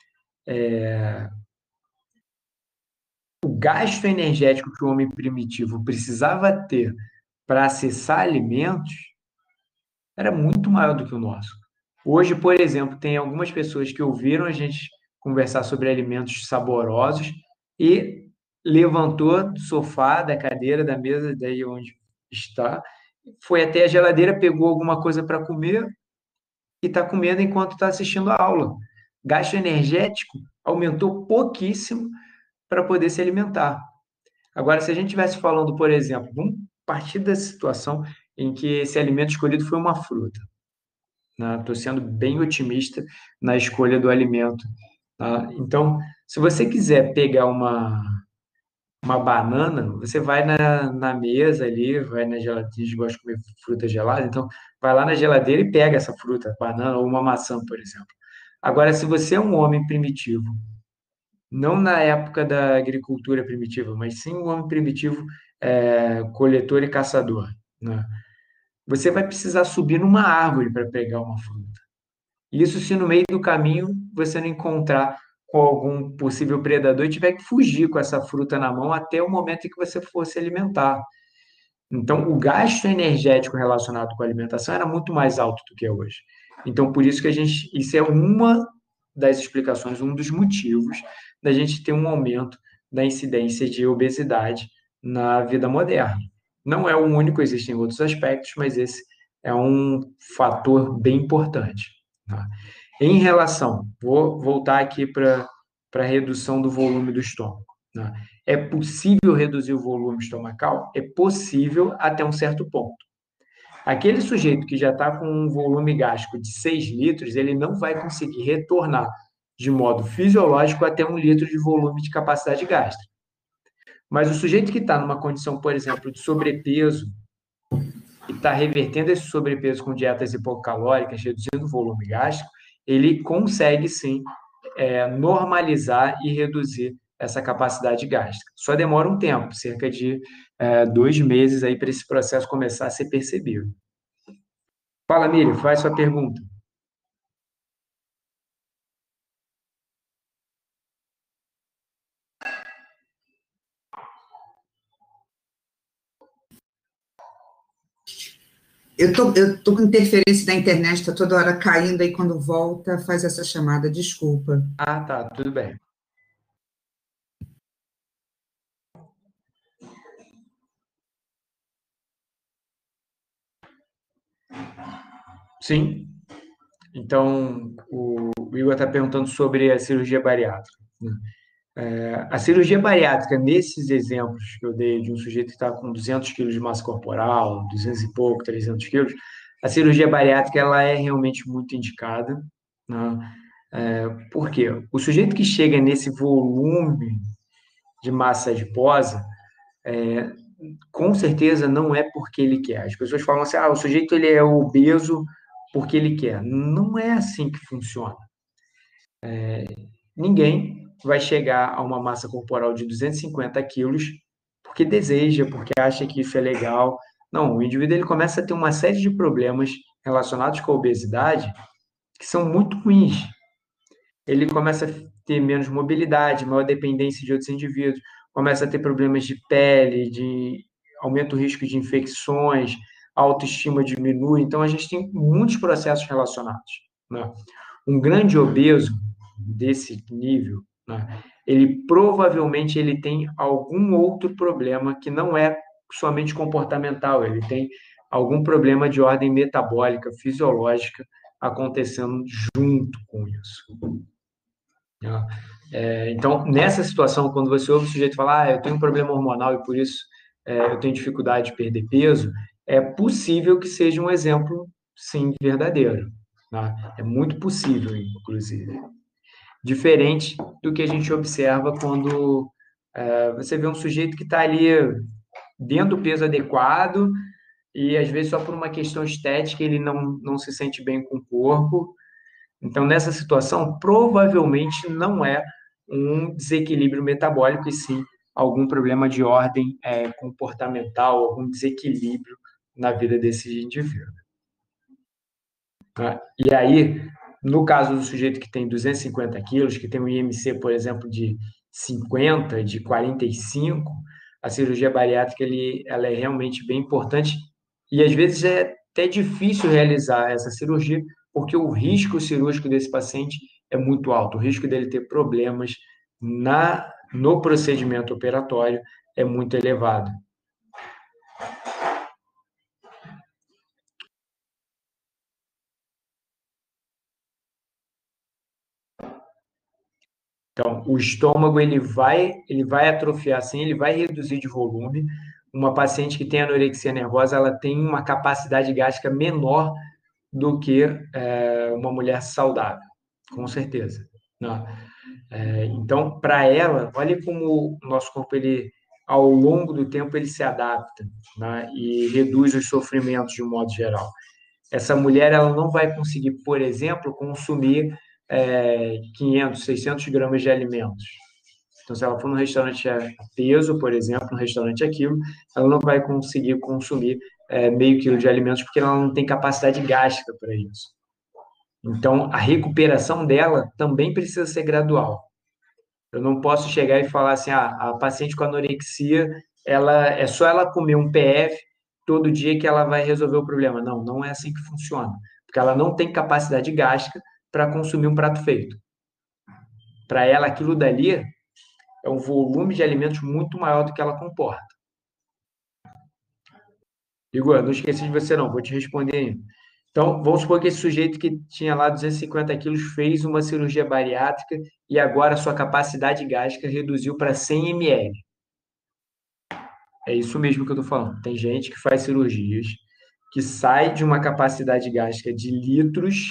o gasto energético que o homem primitivo precisava ter para acessar alimentos era muito maior do que o nosso. Hoje, por exemplo, tem algumas pessoas que ouviram a gente conversar sobre alimentos saborosos e levantou do sofá, da cadeira, da mesa, daí onde está, foi até a geladeira, pegou alguma coisa para comer e está comendo enquanto está assistindo a aula. Gasto energético aumentou pouquíssimo para poder se alimentar. Agora, se a gente estivesse falando, por exemplo, vamos partir da situação em que esse alimento escolhido foi uma fruta, né? Estou sendo bem otimista na escolha do alimento, tá? Então, se você quiser pegar uma banana, você vai na mesa ali, vai na geladeira, a gente gosta de comer fruta gelada, então vai lá na geladeira e pega essa fruta, banana ou uma maçã, por exemplo. Agora, se você é um homem primitivo, não na época da agricultura primitiva, mas sim um homem primitivo, coletor e caçador, né? Você vai precisar subir numa árvore para pegar uma fruta. Isso se no meio do caminho você não encontrar com algum possível predador e tiver que fugir com essa fruta na mão até o momento em que você for se alimentar. Então, o gasto energético relacionado com a alimentação era muito mais alto do que é hoje. Então, por isso que isso é uma das explicações, um dos motivos da gente ter um aumento da incidência de obesidade na vida moderna. Não é o único, existem outros aspectos, mas esse é um fator bem importante, tá? Em relação, vou voltar aqui para a redução do volume do estômago, né? É possível reduzir o volume estomacal? É possível até um certo ponto. Aquele sujeito que já está com um volume gástrico de 6 litros, ele não vai conseguir retornar de modo fisiológico até 1 litro de volume de capacidade gástrica. Mas o sujeito que está numa condição, por exemplo, de sobrepeso, e está revertendo esse sobrepeso com dietas hipocalóricas, reduzindo o volume gástrico, ele consegue sim normalizar e reduzir essa capacidade gástrica. Só demora um tempo, cerca de 2 meses aí para esse processo começar a ser percebido. Fala, Miriam, faz sua pergunta. Eu tô com interferência da internet, está toda hora caindo, aí quando volta faz essa chamada, desculpa. Ah, tá, tudo bem. Sim. Então, o Igor está perguntando sobre a cirurgia bariátrica, né? A cirurgia bariátrica, nesses exemplos que eu dei de um sujeito que está com 200 quilos de massa corporal, 200 e pouco, 300 quilos, a cirurgia bariátrica ela é realmente muito indicada, né? Por quê? O sujeito que chega nesse volume de massa adiposa, com certeza não é porque ele quer. As pessoas falam assim, o sujeito ele é obeso porque ele quer. Não é assim que funciona. Ninguém vai chegar a uma massa corporal de 250 quilos porque deseja, porque acha que isso é legal. Não, o indivíduo ele começa a ter uma série de problemas relacionados com a obesidade que são muito ruins. Ele começa a ter menos mobilidade, maior dependência de outros indivíduos, começa a ter problemas de pele, de aumenta o risco de infecções, a autoestima diminui. Então, a gente tem muitos processos relacionados, né? Um grande obeso desse nível, né, ele provavelmente ele tem algum outro problema que não é somente comportamental, ele tem algum problema de ordem metabólica, fisiológica acontecendo junto com isso, né? Então, nessa situação, quando você ouve o sujeito falar, eu tenho um problema hormonal e por isso eu tenho dificuldade de perder peso, é possível que seja um exemplo, sim, verdadeiro, né? É muito possível, inclusive. Diferente do que a gente observa quando você vê um sujeito que está ali dentro do peso adequado e, às vezes, só por uma questão estética, ele não se sente bem com o corpo. Então, nessa situação, provavelmente não é um desequilíbrio metabólico, e sim algum problema de ordem comportamental, algum desequilíbrio na vida desse indivíduo, tá? E aí, no caso do sujeito que tem 250 quilos, que tem um IMC, por exemplo, de 50, de 45, a cirurgia bariátrica ela é realmente bem importante e às vezes é até difícil realizar essa cirurgia, porque o risco cirúrgico desse paciente é muito alto. O risco dele ter problemas no procedimento operatório é muito elevado. Então, o estômago ele vai atrofiar, assim, ele vai reduzir de volume. Uma paciente que tem anorexia nervosa, ela tem uma capacidade gástrica menor do que uma mulher saudável, com certeza, né? Então, para ela, olha como o nosso corpo, ele, ao longo do tempo, ele se adapta, né? E reduz os sofrimentos de um modo geral. Essa mulher ela não vai conseguir, por exemplo, consumir 500, 600 gramas de alimentos. Então, se ela for no restaurante a peso, por exemplo, no restaurante a quilo, ela não vai conseguir consumir meio quilo de alimentos porque ela não tem capacidade gástrica para isso. Então, a recuperação dela também precisa ser gradual. Eu não posso chegar e falar assim, a paciente com anorexia, é só ela comer um PF todo dia que ela vai resolver o problema. Não, não é assim que funciona, porque ela não tem capacidade gástrica para consumir um prato feito. Para ela, aquilo dali é um volume de alimentos muito maior do que ela comporta. Igor, não esqueci de você não, vou te responder ainda. Então, vamos supor que esse sujeito que tinha lá 250 quilos fez uma cirurgia bariátrica e agora a sua capacidade gástrica reduziu para 100 ml. É isso mesmo que eu estou falando. Tem gente que faz cirurgias que sai de uma capacidade gástrica de litros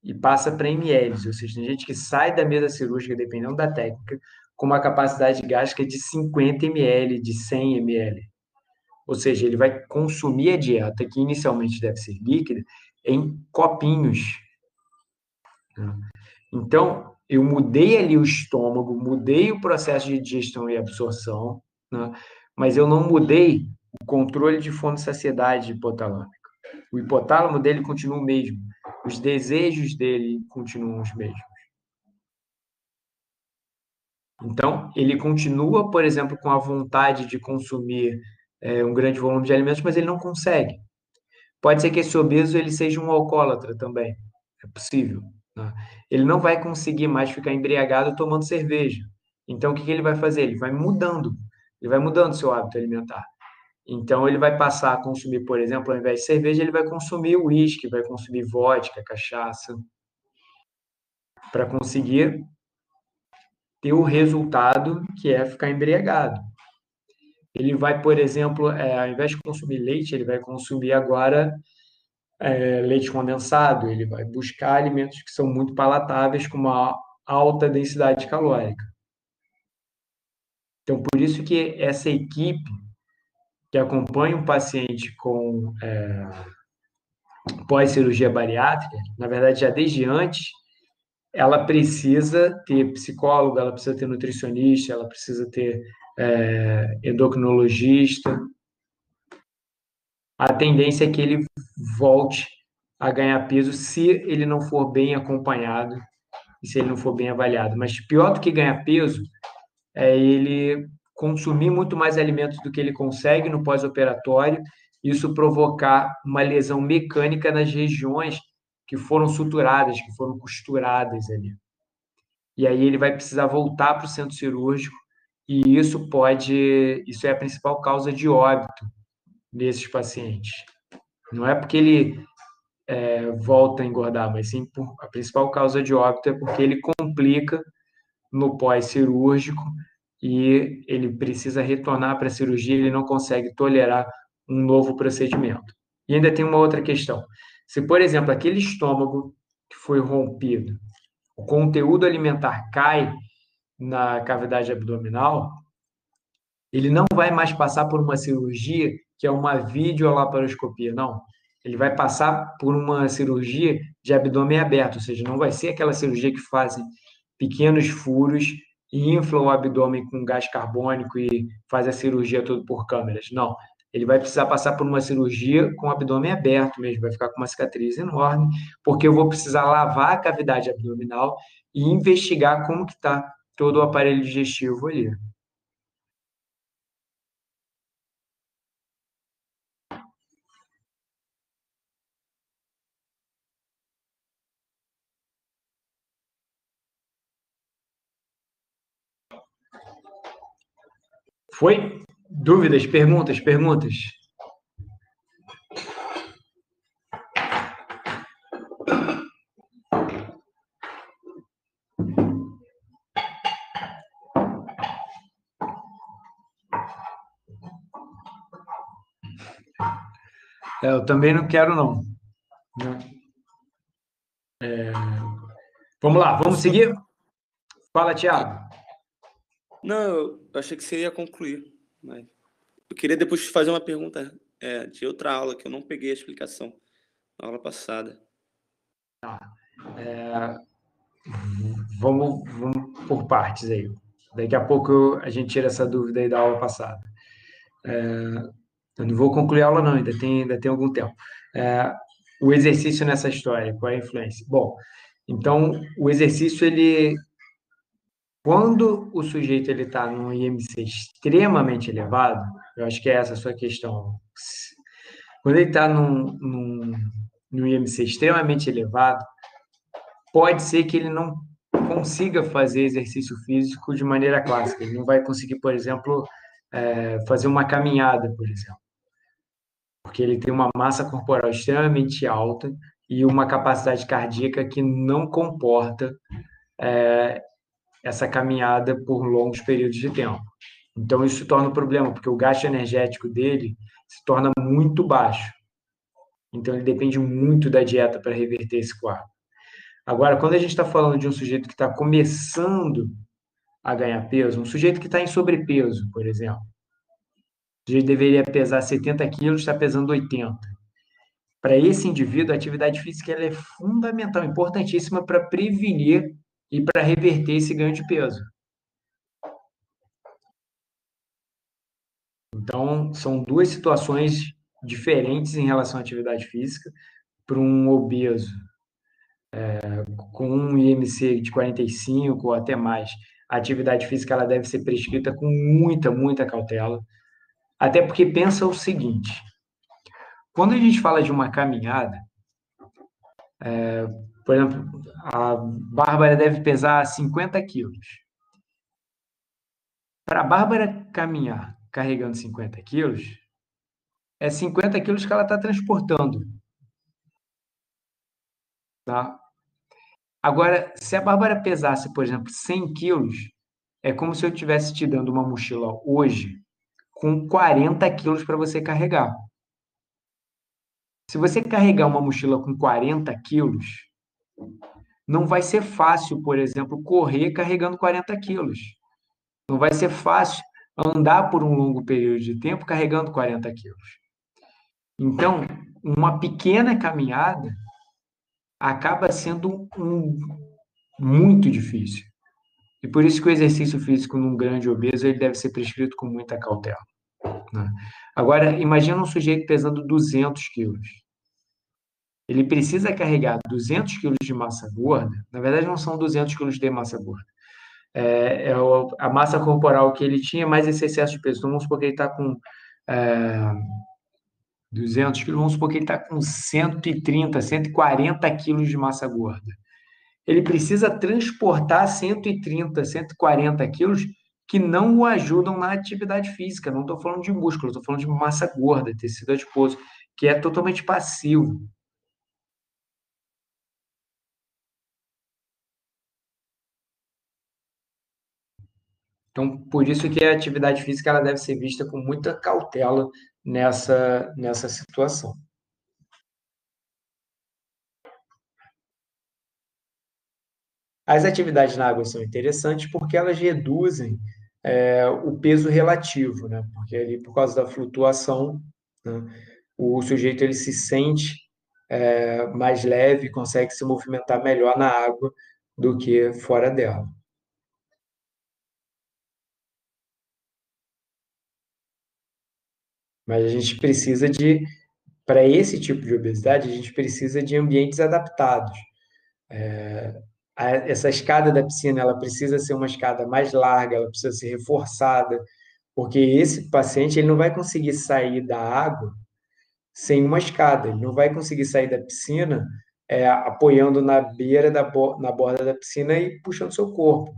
e passa para ml. Ou seja, tem gente que sai da mesa cirúrgica, dependendo da técnica, com uma capacidade gástrica de 50 ml, de 100 ml. Ou seja, ele vai consumir a dieta, que inicialmente deve ser líquida, em copinhos. Então, eu mudei ali o estômago, mudei o processo de digestão e absorção, né? Mas eu não mudei o controle de fome e saciedade hipotalâmica. O hipotálamo dele continua o mesmo. Os desejos dele continuam os mesmos. Então, ele continua, por exemplo, com a vontade de consumir um grande volume de alimentos, mas ele não consegue. Pode ser que esse obeso ele seja um alcoólatra também. É possível, né? Ele não vai conseguir mais ficar embriagado tomando cerveja. Então, o que ele vai fazer? Ele vai mudando seu hábito alimentar. Então, ele vai passar a consumir, por exemplo, ao invés de cerveja, ele vai consumir uísque, vai consumir vodka, cachaça, para conseguir ter o resultado que é ficar embriagado. Ele vai, por exemplo, ao invés de consumir leite, ele vai consumir agora leite condensado, ele vai buscar alimentos que são muito palatáveis, com uma alta densidade calórica. Então, por isso que essa equipe que acompanha um paciente com pós-cirurgia bariátrica, na verdade, já desde antes, ela precisa ter psicólogo, ela precisa ter nutricionista, ela precisa ter endocrinologista. A tendência é que ele volte a ganhar peso se ele não for bem acompanhado e se ele não for bem avaliado. Mas pior do que ganhar peso é ele consumir muito mais alimentos do que ele consegue no pós-operatório, isso provocar uma lesão mecânica nas regiões que foram suturadas, que foram costuradas ali. E aí ele vai precisar voltar para o centro cirúrgico e isso é a principal causa de óbito nesses pacientes. Não é porque ele volta a engordar, mas sim a principal causa de óbito é porque ele complica no pós-cirúrgico e ele precisa retornar para a cirurgia, ele não consegue tolerar um novo procedimento. E ainda tem uma outra questão. Se, por exemplo, aquele estômago que foi rompido, o conteúdo alimentar cai na cavidade abdominal, ele não vai mais passar por uma cirurgia que é uma videolaparoscopia, não. Ele vai passar por uma cirurgia de abdômen aberto, ou seja, não vai ser aquela cirurgia que fazem pequenos furos e inflam o abdômen com gás carbônico e faz a cirurgia toda por câmeras. Não. Ele vai precisar passar por uma cirurgia com o abdômen aberto mesmo, vai ficar com uma cicatriz enorme, porque eu vou precisar lavar a cavidade abdominal e investigar como que está todo o aparelho digestivo ali. Foi? Dúvidas, perguntas, perguntas? Eu também não quero, não. Vamos lá, vamos seguir? Fala, Thiago. Não, eu achei que você ia concluir, mas eu queria depois te fazer uma pergunta de outra aula, que eu não peguei a explicação na aula passada. Vamos por partes aí. Daqui a pouco a gente tira essa dúvida aí da aula passada. Eu não vou concluir a aula, não, ainda tem algum tempo. O exercício nessa história, qual é a influência? Bom, então, o exercício, quando o sujeito está num IMC extremamente elevado, eu acho que é essa a sua questão. Quando ele está num IMC extremamente elevado, pode ser que ele não consiga fazer exercício físico de maneira clássica. Ele não vai conseguir, por exemplo, fazer uma caminhada, por exemplo, porque ele tem uma massa corporal extremamente alta e uma capacidade cardíaca que não comporta essa caminhada por longos períodos de tempo. Então, isso torna um problema, porque o gasto energético dele se torna muito baixo. Então, ele depende muito da dieta para reverter esse quadro. Agora, quando a gente está falando de um sujeito que está começando a ganhar peso, um sujeito que está em sobrepeso, por exemplo, o sujeito deveria pesar 70 quilos, está pesando 80. Para esse indivíduo, a atividade física ela é fundamental, importantíssima para prevenir e para reverter esse ganho de peso. Então, são duas situações diferentes em relação à atividade física. Para um obeso com um IMC de 45 ou até mais, a atividade física ela deve ser prescrita com muita, muita cautela. Até porque pensa o seguinte, quando a gente fala de uma caminhada, por exemplo, a Bárbara deve pesar 50 quilos. Para a Bárbara caminhar carregando 50 quilos, é 50 quilos que ela está transportando, tá? Agora, se a Bárbara pesasse, por exemplo, 100 quilos, é como se eu estivesse te dando uma mochila hoje com 40 quilos para você carregar. Se você carregar uma mochila com 40 quilos, não vai ser fácil, por exemplo, correr carregando 40 quilos. Não vai ser fácil andar por um longo período de tempo carregando 40 quilos. Então, uma pequena caminhada acaba sendo muito difícil. E por isso que o exercício físico num grande obeso ele deve ser prescrito com muita cautela, né? Agora, imagina um sujeito pesando 200 quilos. Ele precisa carregar 200 quilos de massa gorda. Na verdade, não são 200 quilos de massa gorda. A massa corporal que ele tinha mais esse excesso de peso. Então, vamos supor que ele está com 200 quilos, vamos supor que ele está com 130, 140 quilos de massa gorda. Ele precisa transportar 130, 140 quilos que não o ajudam na atividade física. Não estou falando de músculo, estou falando de massa gorda, tecido adiposo, que é totalmente passivo. Então, por isso que a atividade física ela deve ser vista com muita cautela nessa situação. As atividades na água são interessantes porque elas reduzem o peso relativo, né? Porque ali, por causa da flutuação, né, o sujeito ele se sente mais leve, consegue se movimentar melhor na água do que fora dela. Mas a gente precisa para esse tipo de obesidade, a gente precisa de ambientes adaptados. Essa escada da piscina, ela precisa ser uma escada mais larga, ela precisa ser reforçada, porque esse paciente ele não vai conseguir sair da água sem uma escada, ele não vai conseguir sair da piscina apoiando na beira na borda da piscina e puxando seu corpo.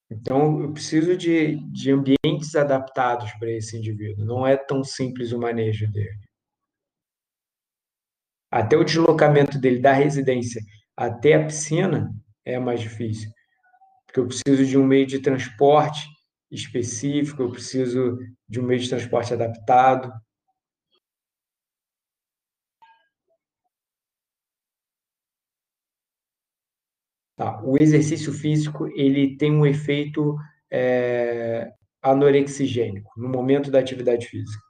Então, eu preciso de ambientes adaptados para esse indivíduo. Não é tão simples o manejo dele. Até o deslocamento dele da residência até a piscina é mais difícil, porque eu preciso de um meio de transporte específico, eu preciso de um meio de transporte adaptado. Tá. O exercício físico ele tem um efeito anorexigênico no momento da atividade física.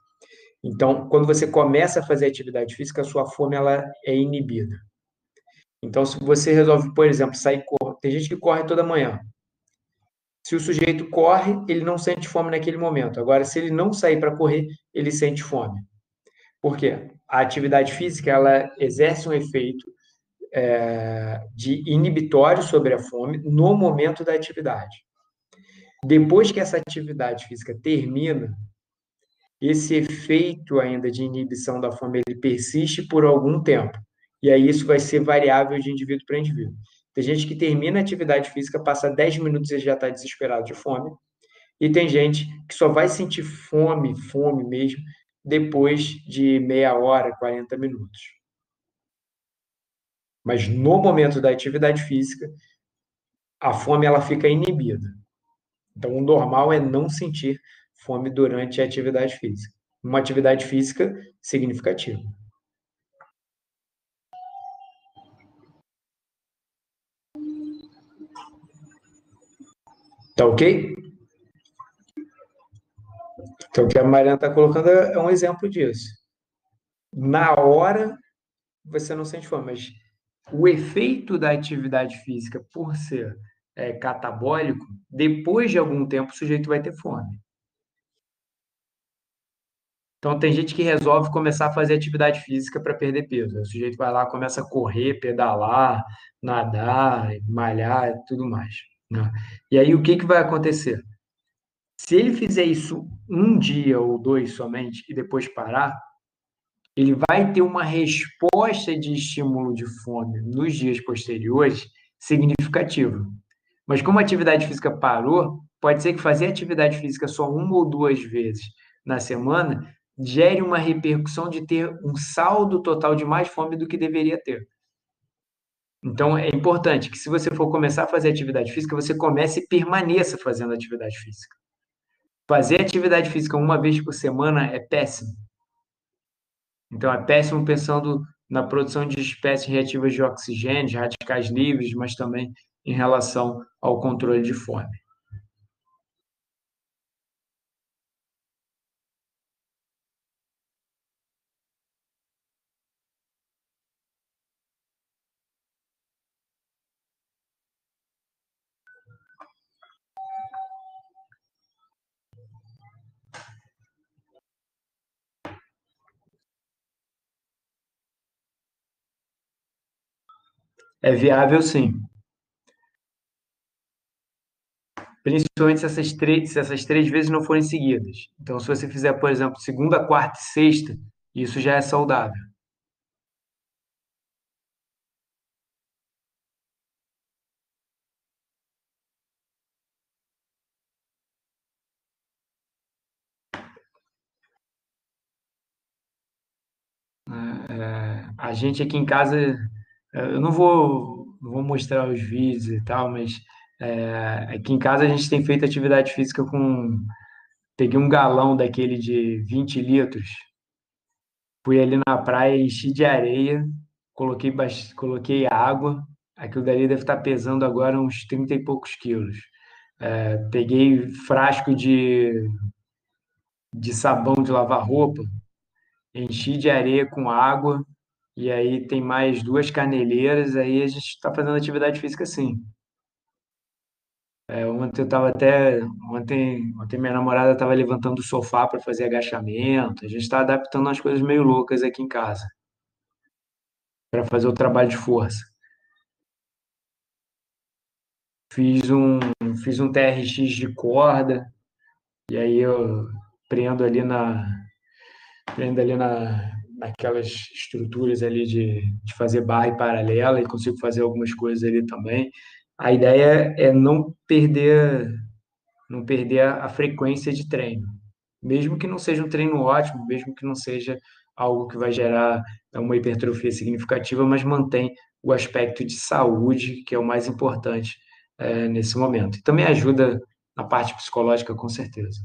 Então, quando você começa a fazer atividade física, a sua fome ela é inibida. Então, se você resolve, por exemplo, sair correr, tem gente que corre toda manhã. Se o sujeito corre, ele não sente fome naquele momento. Agora, se ele não sair para correr, ele sente fome. Por quê? A atividade física ela exerce um efeito de inibitório sobre a fome no momento da atividade. Depois que essa atividade física termina, esse efeito ainda de inibição da fome ele persiste por algum tempo. E aí isso vai ser variável de indivíduo para indivíduo. Tem gente que termina a atividade física, passa 10 minutos e já está desesperado de fome. E tem gente que só vai sentir fome mesmo, depois de meia hora, 40 minutos. Mas no momento da atividade física, a fome ela fica inibida. Então, o normal é não sentir fome durante a atividade física. Uma atividade física significativa. Tá ok? Então, o que a Mariana está colocando é um exemplo disso. Na hora, você não sente fome, mas o efeito da atividade física, por ser catabólico, depois de algum tempo, o sujeito vai ter fome. Então, tem gente que resolve começar a fazer atividade física para perder peso. O sujeito vai lá, começa a correr, pedalar, nadar, malhar e tudo mais, né? E aí, o que vai acontecer? Se ele fizer isso um dia ou dois somente e depois parar, ele vai ter uma resposta de estímulo de fome nos dias posteriores significativa. Mas como a atividade física parou, pode ser que fazer atividade física só uma ou duas vezes na semana gere uma repercussão de ter um saldo total de mais fome do que deveria ter. Então, é importante que, se você for começar a fazer atividade física, você comece e permaneça fazendo atividade física. Fazer atividade física uma vez por semana é péssimo. Então, é péssimo pensando na produção de espécies reativas de oxigênio, de radicais livres, mas também em relação ao controle de fome. É viável, sim. Principalmente se essas três vezes não forem seguidas. Então, se você fizer, por exemplo, segunda, quarta e sexta, isso já é saudável. A gente aqui em casa, eu não vou mostrar os vídeos e tal, mas aqui em casa a gente tem feito atividade física com. Peguei um galão daquele de 20 litros, fui ali na praia, enchi de areia, coloquei água, aquilo dali deve estar pesando agora uns 30 e poucos quilos. Peguei frasco de sabão de lavar roupa, enchi de areia com água, e aí tem mais duas caneleiras, aí a gente está fazendo atividade física sim. Ontem eu estava até. Ontem minha namorada estava levantando o sofá para fazer agachamento. A gente está adaptando umas coisas meio loucas aqui em casa para fazer o trabalho de força. Fiz um, fiz um TRX de corda, e aí eu prendo ali na, prendo ali naquelas estruturas ali de fazer barra e paralela, e consigo fazer algumas coisas ali também. A ideia é não perder a frequência de treino, mesmo que não seja um treino ótimo, mesmo que não seja algo que vai gerar uma hipertrofia significativa, mas mantém o aspecto de saúde, que é o mais importante nesse momento. E também ajuda na parte psicológica, com certeza.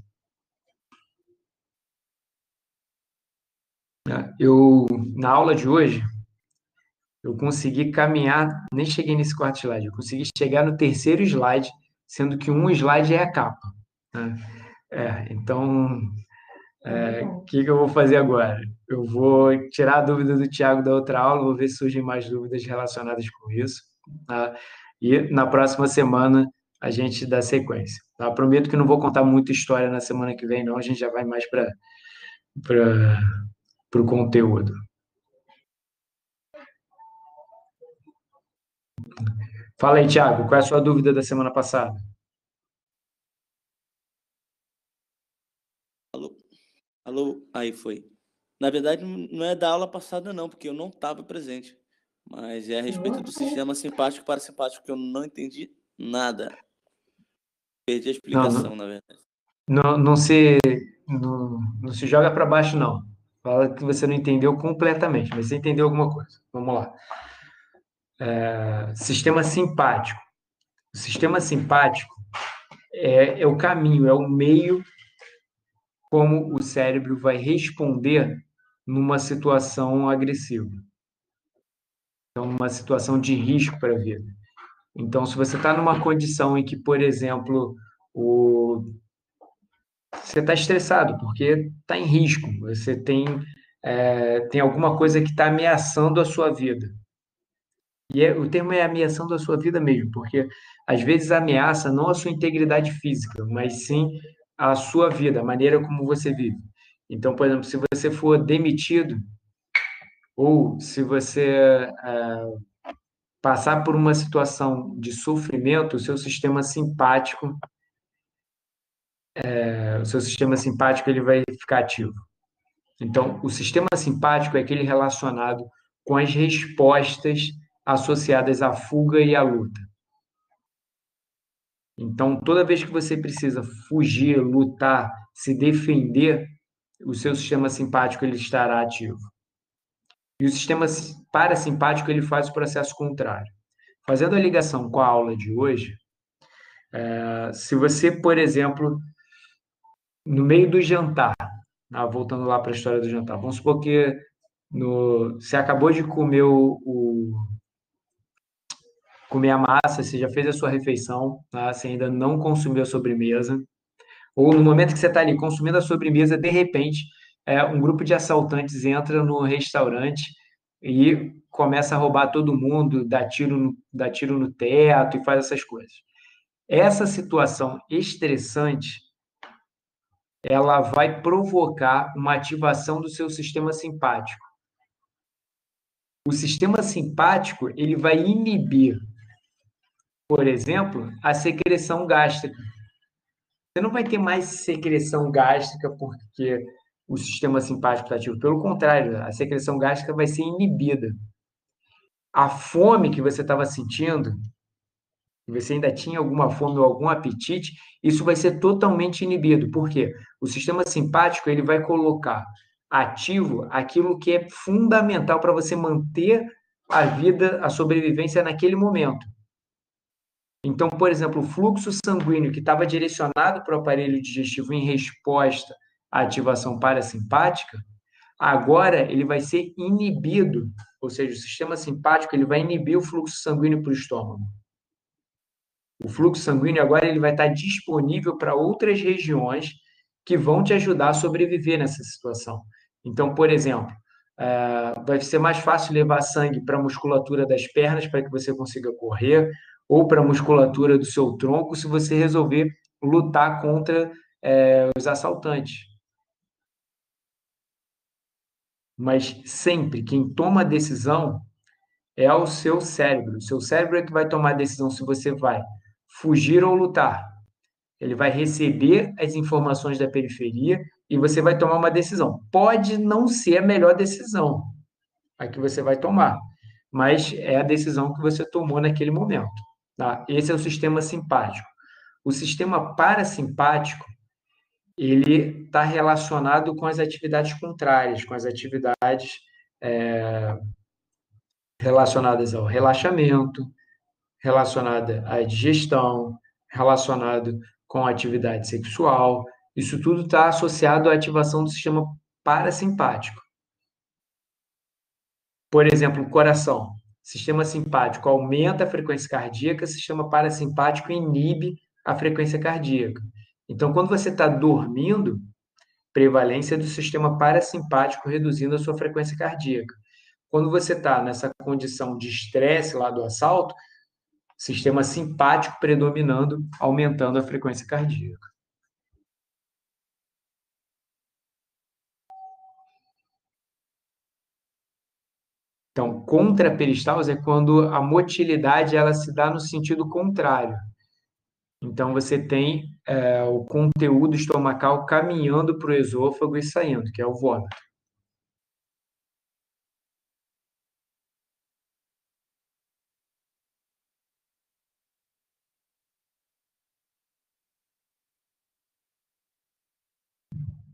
Na aula de hoje, eu consegui caminhar, nem cheguei nesse quarto slide, eu consegui chegar no terceiro slide, sendo que um slide é a capa, né? Então, o que eu vou fazer agora? Eu vou tirar a dúvida do Thiago da outra aula, vou ver se surgem mais dúvidas relacionadas com isso, tá? E na próxima semana a gente dá sequência, tá? Prometo que não vou contar muita história na semana que vem, não, a gente já vai mais para o conteúdo. Fala aí, Thiago, qual é a sua dúvida da semana passada? Alô? Alô? Aí foi. Na verdade, não é da aula passada, não, porque eu não estava presente. Mas é a respeito do sistema simpático e parasimpático, que eu não entendi nada. Perdi a Não, explicação, na verdade. não se joga para baixo, não. Fala que você não entendeu completamente, mas você entendeu alguma coisa. Vamos lá. Sistema simpático. O sistema simpático é o caminho, é o meio como o cérebro vai responder numa situação agressiva. Então, numa situação de risco para a vida. Então, se você está numa condição em que, por exemplo, você está estressado porque está em risco, você tem alguma coisa que está ameaçando a sua vida. E o termo é ameaçando a sua vida mesmo, porque às vezes ameaça não a sua integridade física, mas sim a sua vida, a maneira como você vive. Então, por exemplo, se você for demitido, ou se você passar por uma situação de sofrimento, o seu sistema simpático ele vai ficar ativo. Então, o sistema simpático é aquele relacionado com as respostas associadas à fuga e à luta. Então, toda vez que você precisa fugir, lutar, se defender, o seu sistema simpático ele estará ativo. E o sistema parasimpático ele faz o processo contrário. Fazendo a ligação com a aula de hoje, se você, por exemplo, no meio do jantar, voltando lá para a história do jantar, vamos supor que você acabou de comer comer a massa, você já fez a sua refeição, tá? Você ainda não consumiu a sobremesa, ou no momento que você está ali consumindo a sobremesa, de repente, um grupo de assaltantes entra no restaurante e começa a roubar todo mundo, dá tiro no teto e faz essas coisas. Essa situação estressante, ela vai provocar uma ativação do seu sistema simpático. O sistema simpático, ele vai inibir, por exemplo, a secreção gástrica. Você não vai ter mais secreção gástrica porque o sistema simpático está ativo. Pelo contrário, a secreção gástrica vai ser inibida. A fome que você estava sentindo, e você ainda tinha alguma fome ou algum apetite, isso vai ser totalmente inibido. Por quê? O sistema simpático ele vai colocar ativo aquilo que é fundamental para você manter a vida, a sobrevivência naquele momento. Então, por exemplo, o fluxo sanguíneo que estava direcionado para o aparelho digestivo em resposta à ativação parasimpática, agora ele vai ser inibido, ou seja, o sistema simpático ele vai inibir o fluxo sanguíneo para o estômago. O fluxo sanguíneo agora ele vai estar disponível para outras regiões que vão te ajudar a sobreviver nessa situação. Então, por exemplo, vai ser mais fácil levar sangue para a musculatura das pernas para que você consiga correr, ou para a musculatura do seu tronco, se você resolver lutar contra os assaltantes. Mas sempre quem toma a decisão é o seu cérebro. O seu cérebro é que vai tomar a decisão se você vai fugir ou lutar. Ele vai receber as informações da periferia e você vai tomar uma decisão. Pode não ser a melhor decisão a que você vai tomar, mas é a decisão que você tomou naquele momento. Tá? Esse é o sistema simpático. O sistema parasimpático, ele está relacionado com as atividades contrárias, com as atividades relacionadas ao relaxamento, relacionada à digestão, relacionado com a atividade sexual. Isso tudo está associado à ativação do sistema parasimpático. Por exemplo, o coração. Sistema simpático aumenta a frequência cardíaca, sistema parasimpático inibe a frequência cardíaca. Então, quando você está dormindo, prevalência do sistema parasimpático reduzindo a sua frequência cardíaca. Quando você está nessa condição de estresse lá do assalto, sistema simpático predominando, aumentando a frequência cardíaca. Então, contraperistalse é quando a motilidade ela se dá no sentido contrário. Então, você tem o conteúdo estomacal caminhando para o esôfago e saindo, que é o vômito.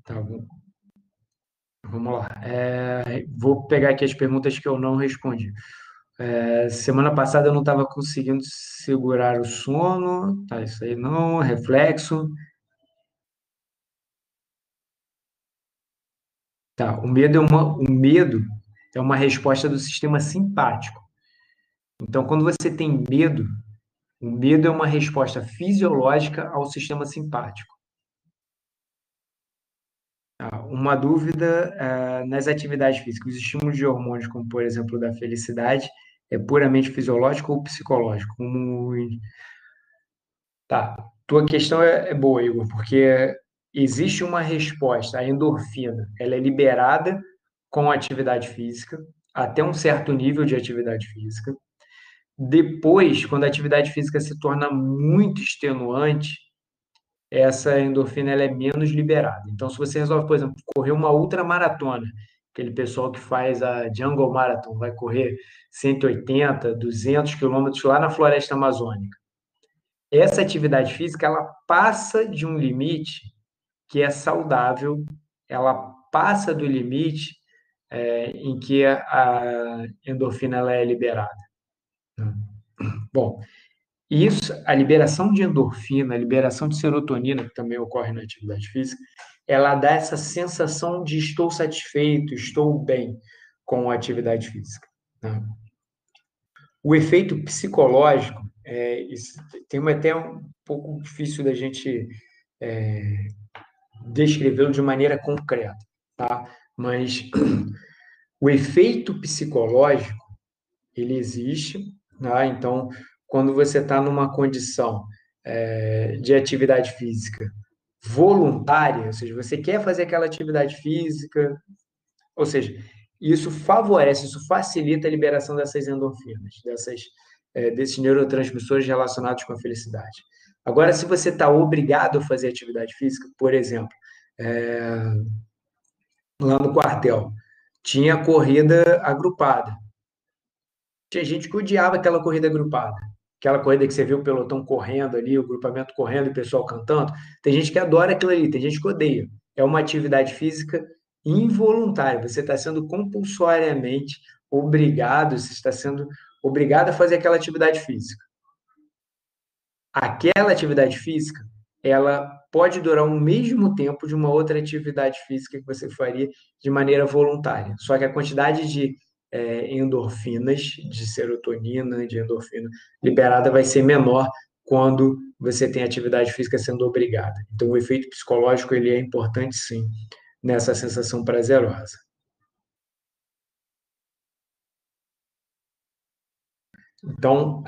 Tá bom. Vamos lá. Vou pegar aqui as perguntas que eu não respondi. Semana passada eu não estava conseguindo segurar o sono. Tá, isso aí não. Reflexo. Tá, o medo é uma resposta do sistema simpático. Então, quando você tem medo, o medo é uma resposta fisiológica ao sistema simpático. Uma dúvida nas atividades físicas, os estímulos de hormônios, como por exemplo da felicidade, é puramente fisiológico ou psicológico? Tá, tua questão é boa, Igor, porque existe uma resposta, a endorfina, ela é liberada com a atividade física, até um certo nível de atividade física. Depois, quando a atividade física se torna muito extenuante, essa endorfina ela é menos liberada. Então, se você resolve, por exemplo, correr uma ultramaratona, aquele pessoal que faz a Jungle Marathon, vai correr 180, 200 quilômetros lá na floresta amazônica. Essa atividade física, ela passa de um limite que é saudável, ela passa do limite em que a endorfina ela é liberada. Bom, isso, a liberação de endorfina, a liberação de serotonina, que também ocorre na atividade física, ela dá essa sensação de estou satisfeito, estou bem com a atividade física, né? O efeito psicológico, até um pouco difícil da gente descrevê-lo de maneira concreta, tá? Mas o efeito psicológico, ele existe, tá? Então, quando você está numa condição de atividade física voluntária, ou seja, você quer fazer aquela atividade física, ou seja, isso favorece, isso facilita a liberação dessas endorfinas, desses neurotransmissores relacionados com a felicidade. Agora, se você está obrigado a fazer atividade física, por exemplo, lá no quartel, tinha corrida agrupada. Tinha gente que odiava aquela corrida agrupada. Aquela corrida que você vê o pelotão correndo ali, o grupamento correndo e o pessoal cantando. Tem gente que adora aquilo ali, tem gente que odeia. É uma atividade física involuntária. Você está sendo compulsoriamente obrigado, você está sendo obrigado a fazer aquela atividade física. Aquela atividade física, ela pode durar o mesmo tempo de uma outra atividade física que você faria de maneira voluntária. Só que a quantidade de endorfinas, de serotonina, de endorfina liberada vai ser menor quando você tem atividade física sendo obrigada. Então, o efeito psicológico ele é importante, sim, nessa sensação prazerosa. Então,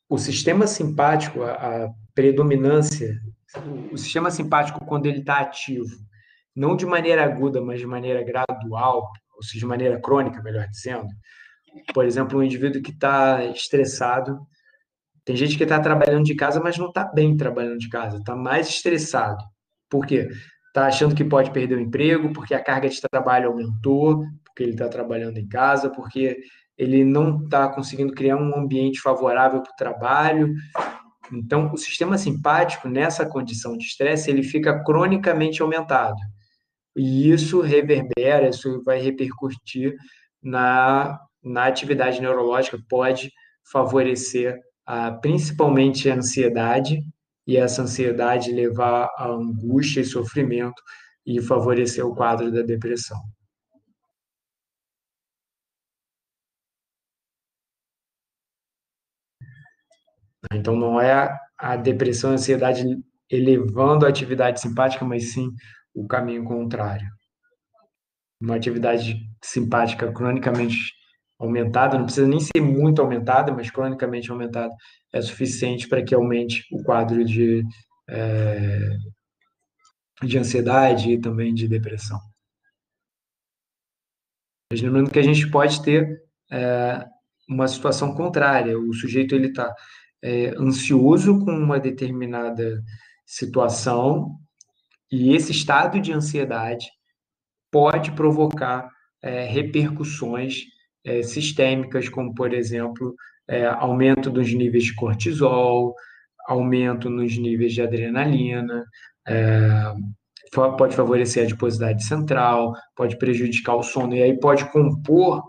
o sistema simpático, a predominância, o sistema simpático, quando ele está ativo, não de maneira aguda, mas de maneira gradual, ou seja, de maneira crônica, melhor dizendo, por exemplo, um indivíduo que está estressado, tem gente que está trabalhando de casa, mas não está bem trabalhando de casa, está mais estressado. Por quê? Está achando que pode perder o emprego, porque a carga de trabalho aumentou, porque ele está trabalhando em casa, porque ele não está conseguindo criar um ambiente favorável para o trabalho. Então, o sistema simpático, nessa condição de estresse, ele fica cronicamente aumentado. E isso reverbera, isso vai repercutir na atividade neurológica, pode favorecer principalmente a ansiedade, e essa ansiedade levar a angústia e sofrimento e favorecer o quadro da depressão. Então, não é a depressão e a ansiedade elevando a atividade simpática, mas sim o caminho contrário. Uma atividade simpática cronicamente aumentada, não precisa nem ser muito aumentada, mas cronicamente aumentada é suficiente para que aumente o quadro de ansiedade e também de depressão. Mas lembrando que a gente pode ter uma situação contrária, o sujeito ele está ansioso com uma determinada situação e esse estado de ansiedade pode provocar repercussões sistêmicas, como, por exemplo, aumento dos níveis de cortisol, aumento nos níveis de adrenalina, pode favorecer a adiposidade central, pode prejudicar o sono, e aí pode compor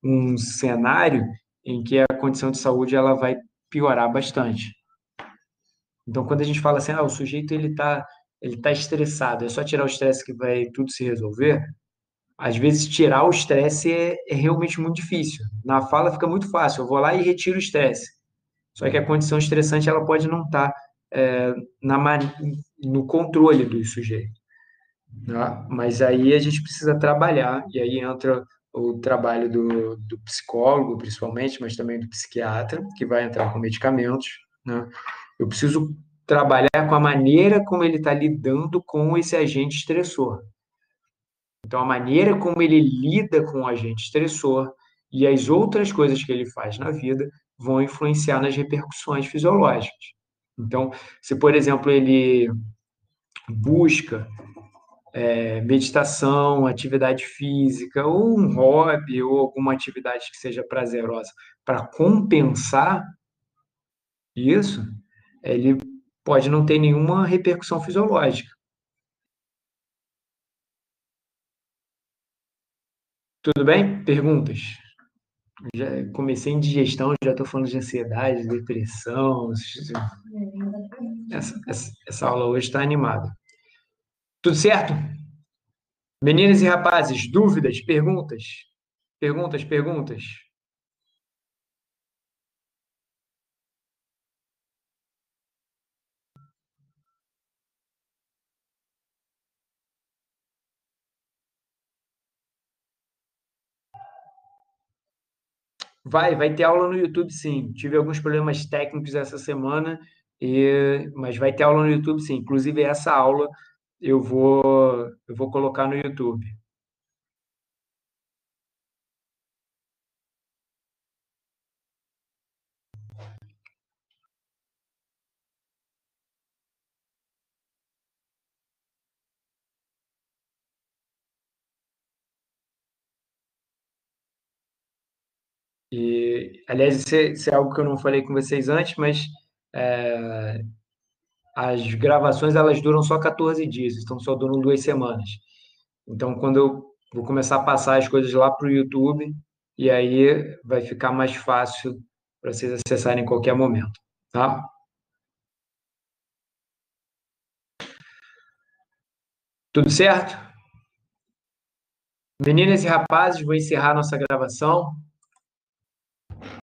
um cenário em que a condição de saúde ela vai piorar bastante. Então, quando a gente fala assim, o sujeito ele tá estressado, é só tirar o estresse que vai tudo se resolver, às vezes tirar o estresse é realmente muito difícil. Na fala fica muito fácil, eu vou lá e retiro o estresse. Só que a condição estressante ela pode não estar no controle do sujeito, né? Mas aí a gente precisa trabalhar, e aí entra o trabalho do psicólogo, principalmente, mas também do psiquiatra, que vai entrar com medicamentos, né? Eu preciso trabalhar com a maneira como ele está lidando com esse agente estressor. Então, a maneira como ele lida com o agente estressor e as outras coisas que ele faz na vida vão influenciar nas repercussões fisiológicas. Então, se, por exemplo, ele busca meditação, atividade física, ou um hobby, ou alguma atividade que seja prazerosa para compensar isso, ele pode não ter nenhuma repercussão fisiológica. Tudo bem? Perguntas? Já comecei em digestão, já estou falando de ansiedade, depressão. Essa aula hoje está animada. Tudo certo? Meninas e rapazes, dúvidas, perguntas? Perguntas. Vai ter aula no YouTube, sim. Tive alguns problemas técnicos essa semana, mas vai ter aula no YouTube, sim. Inclusive, essa aula eu vou colocar no YouTube. Aliás, isso é algo que eu não falei com vocês antes, mas é, as gravações elas duram só 14 dias, então só duram 2 semanas. Então, quando eu vou começar a passar as coisas lá para o YouTube, e aí vai ficar mais fácil para vocês acessarem em qualquer momento, tá? Tudo certo? Meninas e rapazes, vou encerrar nossa gravação.